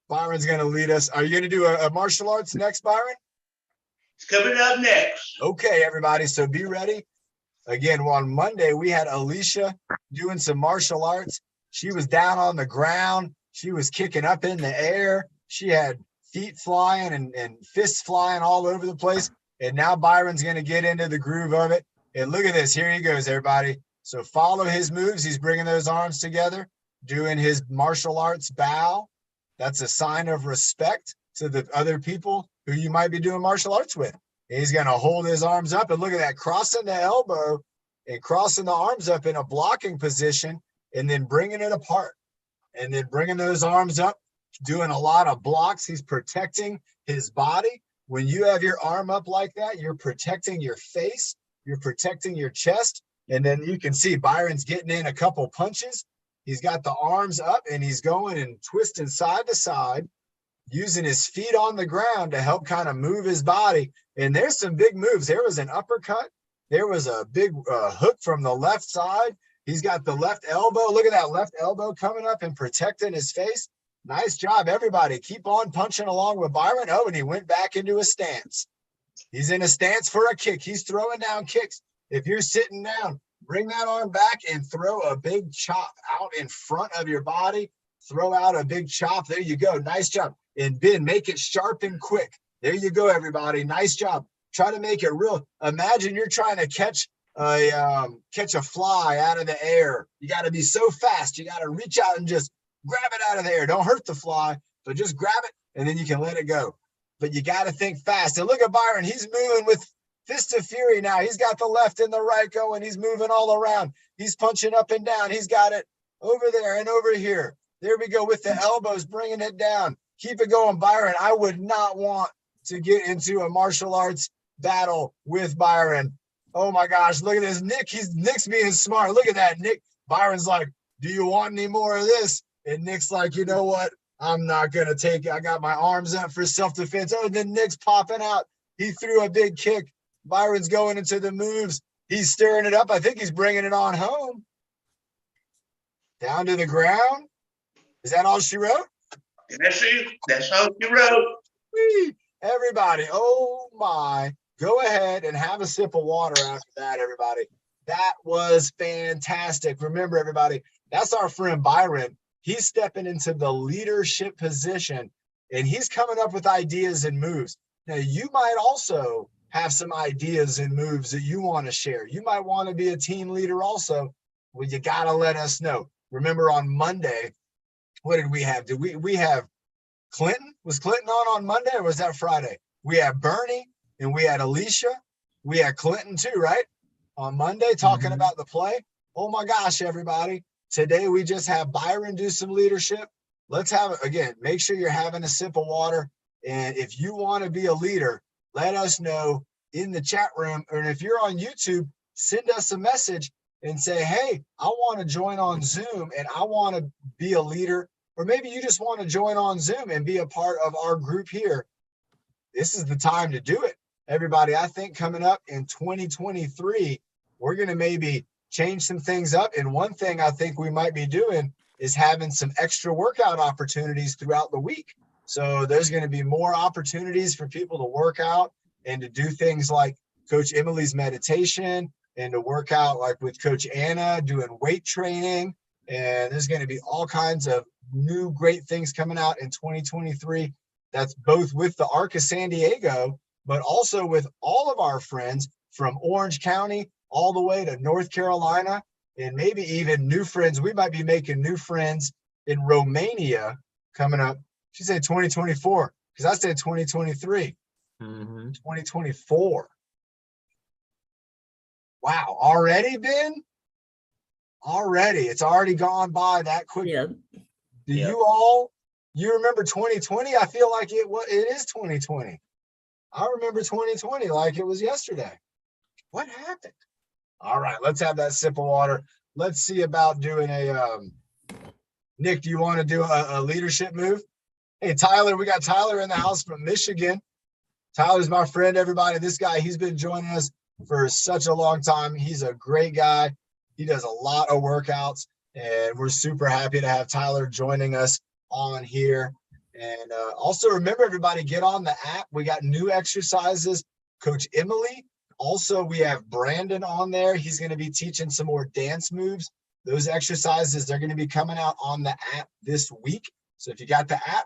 Byron's going to lead us. Are you going to do a martial arts next, Byron? It's coming up next. Okay, everybody. So be ready. Again, on Monday, we had Alicia doing some martial arts. She was down on the ground. She was kicking up in the air. She had feet flying and fists flying all over the place. And now Byron's going to get into the groove of it. And look at this. Here he goes, everybody. So follow his moves. He's bringing those arms together, doing his martial arts bow. That's a sign of respect to the other people who you might be doing martial arts with. He's going to hold his arms up, and look at that, crossing the elbow and crossing the arms up in a blocking position, and then bringing it apart, and then bringing those arms up, doing a lot of blocks. He's protecting his body. When you have your arm up like that, you're protecting your face, you're protecting your chest, and then you can see Byron's getting in a couple punches. He's got the arms up, and he's going and twisting side to side, using his feet on the ground to help kind of move his body. And there's some big moves. There was an uppercut. There was a big hook from the left side. He's got the left elbow. Look at that left elbow coming up and protecting his face. Nice job, everybody. Keep on punching along with Byron. Oh, and he went back into a stance. He's in a stance for a kick. He's throwing down kicks. If you're sitting down, bring that arm back and throw a big chop out in front of your body. Throw out a big chop. There you go. Nice job. And Ben, make it sharp and quick. There you go, everybody. Nice job. Try to make it real. Imagine you're trying to catch a fly out of the air. You got to be so fast. You got to reach out and just grab it out of the air. Don't hurt the fly, but just grab it, and then you can let it go. But you got to think fast. And look at Byron. He's moving with fist of fury now. He's got the left and the right going. He's moving all around. He's punching up and down. He's got it over there and over here. There we go with the elbows, bringing it down. Keep it going, Byron. I would not want to get into a martial arts battle with Byron. Oh my gosh, look at this. Nick's being smart. Look at that. Byron's like, do you want any more of this? And Nick's like, you know what? I'm not going to take it. I got my arms up for self-defense. Oh, and then Nick's popping out. He threw a big kick. Byron's going into the moves. He's stirring it up. I think he's bringing it on home. Down to the ground. Is that all she wrote? That's all she wrote. Whee! Everybody, oh my. Go ahead and have a sip of water after that, everybody. That was fantastic. Remember, everybody, that's our friend Byron. He's stepping into the leadership position, and he's coming up with ideas and moves. Now, you might also have some ideas and moves that you want to share. You might want to be a team leader also. Well, you got to let us know. Remember, on Monday, what did we have? Did we have Clinton? Was Clinton on Monday, or was that Friday? We had Bernie and we had Alicia. We had Clinton too, right? On Monday, talking about the play. Oh my gosh, everybody. Today, we just have Byron do some leadership. Let's have, again, make sure you're having a sip of water. And if you want to be a leader, let us know in the chat room. Or if you're on YouTube, send us a message and say, hey, I want to join on Zoom and I want to be a leader. Or maybe you just want to join on Zoom and be a part of our group here. This is the time to do it. Everybody, I think coming up in 2023, we're going to maybe change some things up. And one thing I think we might be doing is having some extra workout opportunities throughout the week. So there's going to be more opportunities for people to work out and to do things like Coach Emily's meditation and to work out like with Coach Anna doing weight training. And there's going to be all kinds of new great things coming out in 2023. That's both with the Arc of San Diego, but also with all of our friends from Orange County all the way to North Carolina, and maybe even new friends. We might be making new friends in Romania coming up. She said 2024, because I said 2023. 2024. Wow, already, Ben? Already. It's already gone by that quick. Yeah. Do you remember 2020? I feel like it is 2020. I remember 2020 like it was yesterday. What happened? All right, let's have that sip of water. Let's see about doing a, Nick, do you want to do a leadership move? Hey, Tyler, we got Tyler in the house from Michigan. Tyler's my friend, everybody. This guy, he's been joining us for such a long time. He's a great guy. He does a lot of workouts, and we're super happy to have Tyler joining us on here. And also remember, everybody, get on the app. We got new exercises. Coach Emily. Also, we have Brandon on there. He's going to be teaching some more dance moves. Those exercises, they're going to be coming out on the app this week. So if you got the app,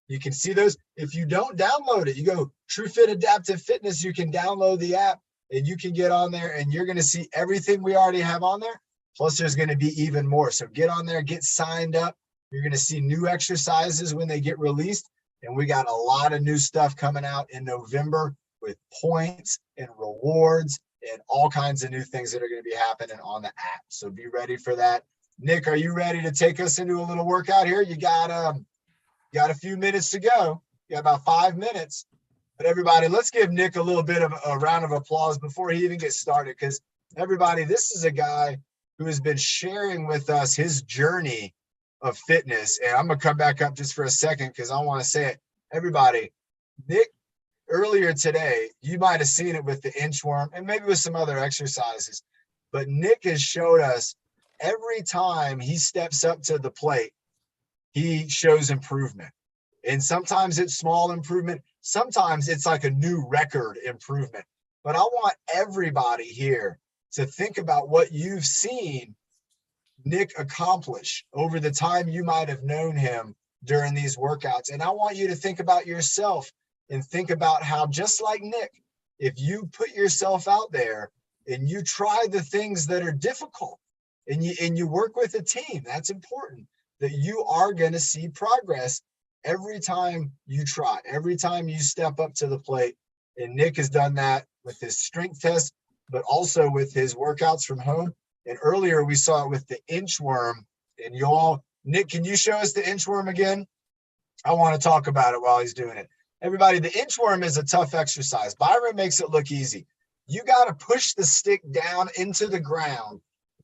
you can see those. If you don't download it, you go TrueFit Adaptive Fitness, you can download the app and you can get on there and you're going to see everything we already have on there. Plus, there's going to be even more. So get on there, get signed up. You're going to see new exercises when they get released. And we got a lot of new stuff coming out in November with points and rewards and all kinds of new things that are going to be happening on the app. So be ready for that. Nick, are you ready to take us into a little workout here? You got a few minutes to go. You got about 5 minutes. But everybody, let's give Nick a little bit of a round of applause before he even gets started. Because everybody, this is a guy who has been sharing with us his journey of fitness. And I'm going to come back up just for a second because I want to say it. Everybody, Nick, earlier today, you might have seen it with the inchworm and maybe with some other exercises. But Nick has showed us every time he steps up to the plate, he shows improvement. And sometimes it's small improvement. Sometimes it's like a new record improvement. But I want everybody here to think about what you've seen Nick accomplish over the time you might have known him during these workouts. And I want you to think about yourself and think about how, just like Nick, if you put yourself out there and you try the things that are difficult and you work with a team, that's important, that you are going to see progress every time you try, every time you step up to the plate. And Nick has done that with his strength test, but also with his workouts from home. And earlier we saw it with the inchworm. And y'all, Nick, can you show us the inchworm again? I want to talk about it while he's doing it. Everybody, the inchworm is a tough exercise. Byron makes it look easy. You got to push the stick down into the ground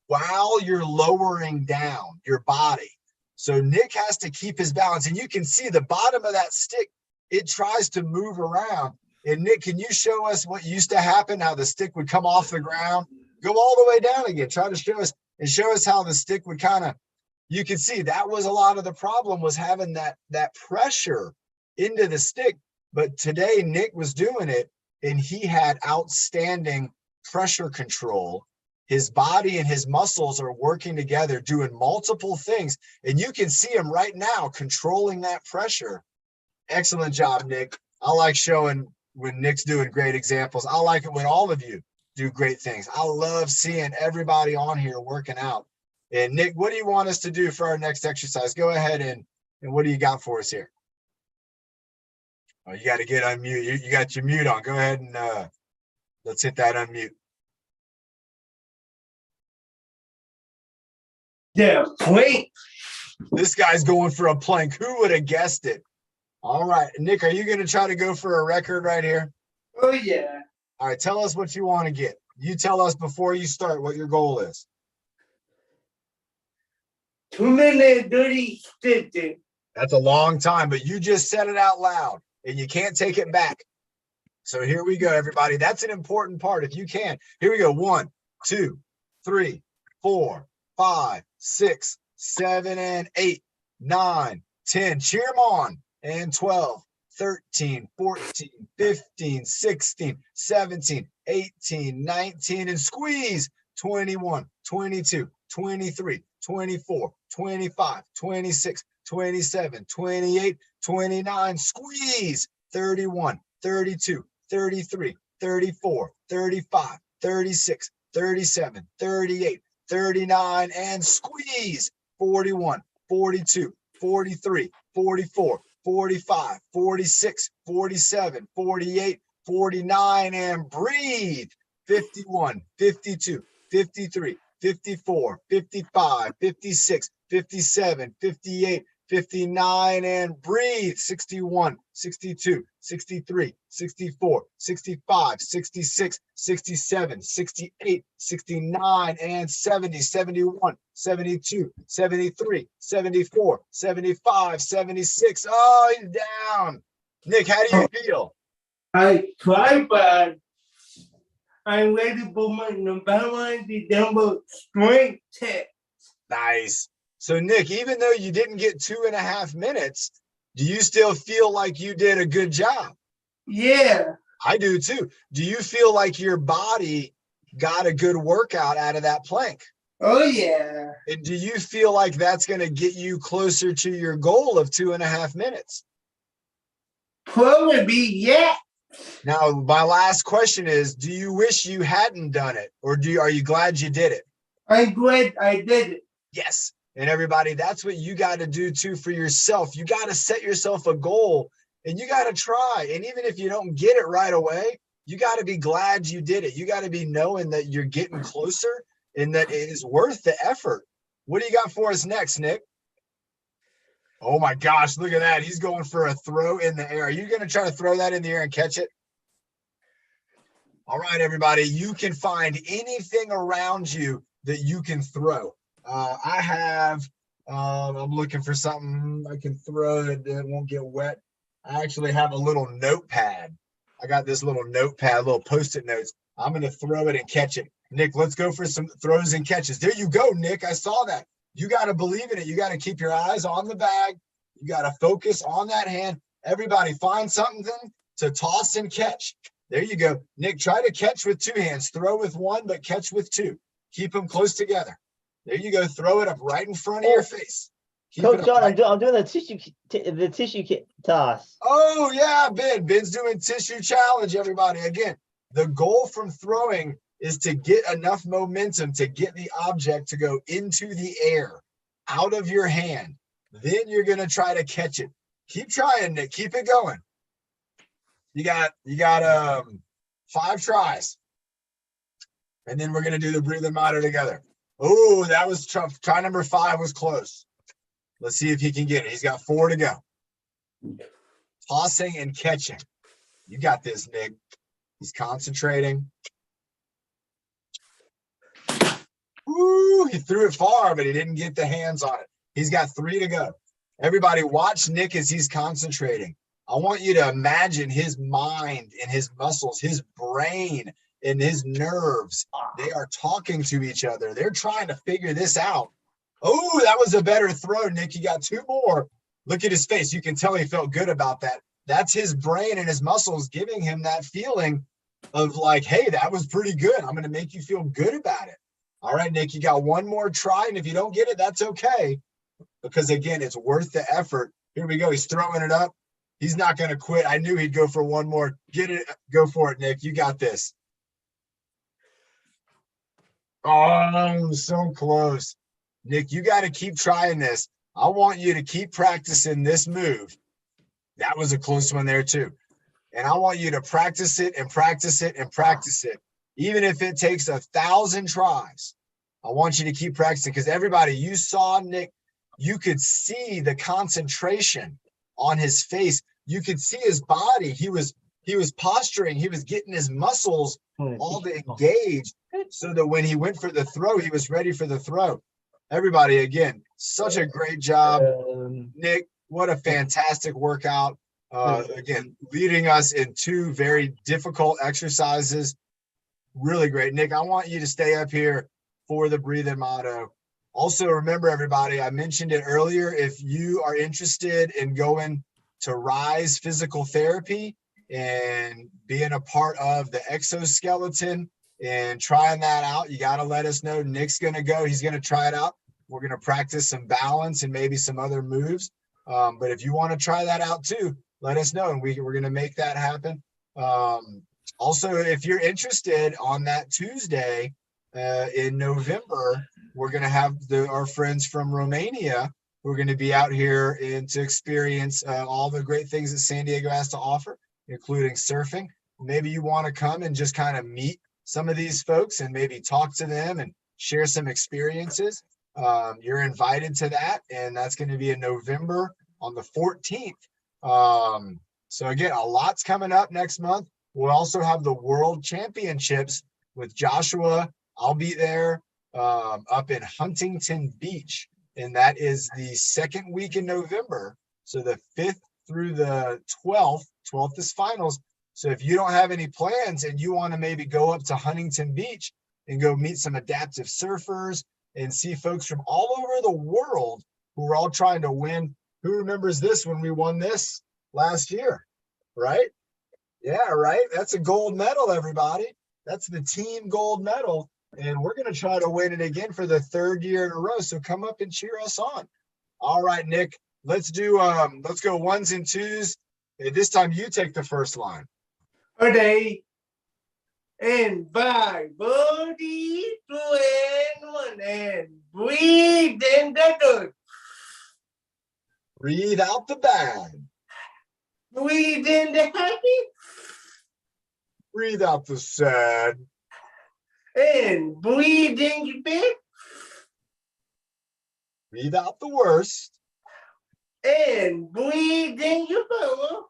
while you're lowering down your body. So Nick has to keep his balance. And you can see the bottom of that stick, it tries to move around. And Nick, can you show us what used to happen, how the stick would come off the ground, go all the way down again? Try to show us and show us how the stick would kind of, you can see that was a lot of the problem, was having that pressure into the stick. But today Nick was doing it and he had outstanding pressure control. His body and his muscles are working together, doing multiple things. And you can see him right now controlling that pressure. Excellent job, Nick. I like showing when Nick's doing great examples. I like it when all of you do great things. I love seeing everybody on here working out. And Nick, what do you want us to do for our next exercise? Go ahead and what do you got for us here? Oh, you got to get unmute. You got your mute on. Go ahead and let's hit that unmute. Yeah, wait. This guy's going for a plank. Who would have guessed it? All right, Nick, are you going to try to go for a record right here? Oh, yeah. All right, tell us what you want to get. You tell us before you start what your goal is. 2 minutes, 30 seconds. That's a long time, but you just said it out loud and you can't take it back. So here we go, everybody. That's an important part if you can. Here we go. 1, 2, 3, 4, 5, 6, 7, and 8, 9, 10. Cheer them on. And 12, 13, 14, 15, 16, 17, 18, 19, and squeeze. 21, 22, 23, 24, 25, 26, 27, 28, 29, squeeze. 31, 32, 33, 34, 35, 36, 37, 38, 39, and squeeze. 41, 42, 43, 44, 45, 46, 47, 48, 49, and breathe. 51, 52, 53, 54, 55, 56, 57, 58, 59 and breathe. 61, 62, 63, 64, 65, 66, 67, 68, 69 and 70, 71, 72, 73, 74, 75, 76. Oh, he's down. Nick, how do you feel? I try, but I'm ready for my number one, the dumbbell strength test. Nice. So Nick, even though you didn't get 2.5 minutes, do you still feel like you did a good job? Yeah. I do too. Do you feel like your body got a good workout out of that plank? Oh, yeah. And do you feel like that's going to get you closer to your goal of 2.5 minutes? Probably, yeah. Now, my last question is, do you wish you hadn't done it, or are you glad you did it? I'm glad I did it. Yes. And everybody, that's what you got to do too for yourself. You got to set yourself a goal and you got to try. And even if you don't get it right away, you got to be glad you did it. You got to be knowing that you're getting closer and that it is worth the effort. What do you got for us next, Nick? Oh my gosh, look at that. He's going for a throw in the air. Are you going to try to throw that in the air and catch it? All right, everybody, you can find anything around you that you can throw. I have, I'm looking for something I can throw that won't get wet. I actually have a little notepad. I got this little notepad, little Post-it notes. I'm going to throw it and catch it. Nick, let's go for some throws and catches. There you go, Nick. I saw that. You got to believe in it. You got to keep your eyes on the bag. You got to focus on that hand. Everybody find something to toss and catch. There you go. Nick, try to catch with two hands. Throw with one, but catch with two. Keep them close together. There you go. Throw it up right in front of your face. Keep Coach it up John, right- I'm doing the tissue toss. Oh, yeah, Ben. Ben's doing tissue challenge, everybody. Again, the goal from throwing is to get enough momentum to get the object to go into the air, out of your hand. Then you're going to try to catch it. Keep trying, Nick. Keep it going. You got 5 tries. And then we're going to do the breathing motto together. Oh, that was tough. Try number 5 was close. Let's see if he can get it. He's got 4 to go. Tossing and catching. You got this, Nick. He's concentrating. Ooh, he threw it far, but he didn't get the hands on it. He's got 3 to go. Everybody watch Nick as he's concentrating. I want you to imagine his mind and his muscles, his brain and his nerves. They are talking to each other. They're trying to figure this out. Oh, that was a better throw, Nick. You got 2 more. Look at his face. You can tell he felt good about that. That's his brain and his muscles giving him that feeling of like, hey, that was pretty good. I'm going to make you feel good about it. All right, Nick, you got 1 more try. And if you don't get it, that's okay. Because again, it's worth the effort. Here we go. He's throwing it up. He's not going to quit. I knew he'd go for 1 more. Get it. Go for it, Nick. You got this. Oh, so close. Nick, you got to keep trying this. I want you to keep practicing this move. That was a close one there too. And I want you to practice it and practice it and practice it. Even if it takes 1,000 tries, I want you to keep practicing because everybody, you saw Nick, you could see the concentration on his face. You could see his body. He was posturing. He was getting his muscles all engaged so that when he went for the throw, he was ready for the throw. Everybody, again, such a great job. Nick, what a fantastic workout. Again, leading us in 2 very difficult exercises. Really great. Nick, I want you to stay up here for the breathing motto. Also, remember, everybody, I mentioned it earlier. If you are interested in going to Rise Physical Therapy and being a part of the exoskeleton and trying that out, you got to let us know. Nick's going to go. He's going to try it out. We're going to practice some balance and maybe some other moves. But if you want to try that out too, let us know. And we're going to make that happen. Also, if you're interested on that Tuesday in November, we're going to have our friends from Romania who are going to be out here and to experience all the great things that San Diego has to offer, including surfing. Maybe you want to come and just kind of meet some of these folks and maybe talk to them and share some experiences. you're invited to that, and that's going to be in November on the 14th. So again, a lot's coming up next month. We'll also have the World Championships with Joshua. I'll be there up in Huntington Beach, and that is the second week in November. So the 5th through the 12th. 12th is finals. So if you don't have any plans and you want to maybe go up to Huntington Beach and go meet some adaptive surfers and see folks from all over the world who are all trying to win. Who remembers this when we won this last year, right? Yeah, right. That's a gold medal, everybody. That's the team gold medal. And we're going to try to win it again for the 3rd year in a row. So come up and cheer us on. All right, Nick, let's go 1s and 2s. And this time you take the first line. Okay. And 5, 4, 3, 2, and 1, and breathe in the good. Breathe out the bad. Breathe in the happy. Breathe out the sad. And breathe in your bed. Breathe out the worst. And breathe in your power.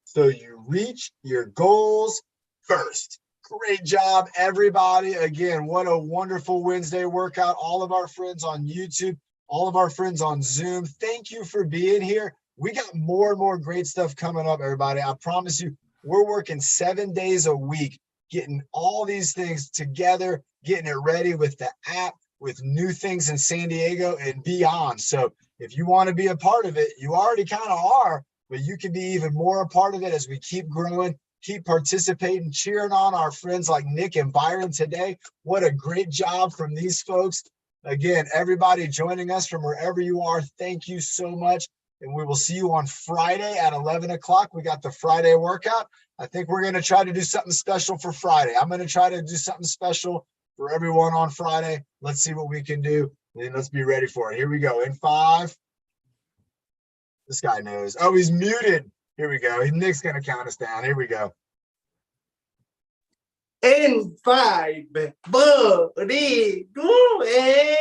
So you reach your goals first. Great job, everybody. Again, what a wonderful Wednesday workout. All of our friends on YouTube, all of our friends on Zoom, thank you for being here. We got more and more great stuff coming up, everybody. I promise you, we're working 7 days a week, getting all these things together, getting it ready with the app, with new things in San Diego and beyond. So if you want to be a part of it, you already kind of are, but you can be even more a part of it as we keep growing, keep participating, cheering on our friends like Nick and Byron today. What a great job from these folks. Again, everybody joining us from wherever you are, thank you so much. And we will see you on Friday at 11 o'clock. We got the Friday workout. I think we're going to try to do something special for Friday. I'm going to try to do something special for everyone on Friday. Let's see what we can do. And let's be ready for it. Here we go. In 5. This guy knows. Oh, he's muted. Here we go. Nick's going to count us down. Here we go. And 5, 4, 3, 2, and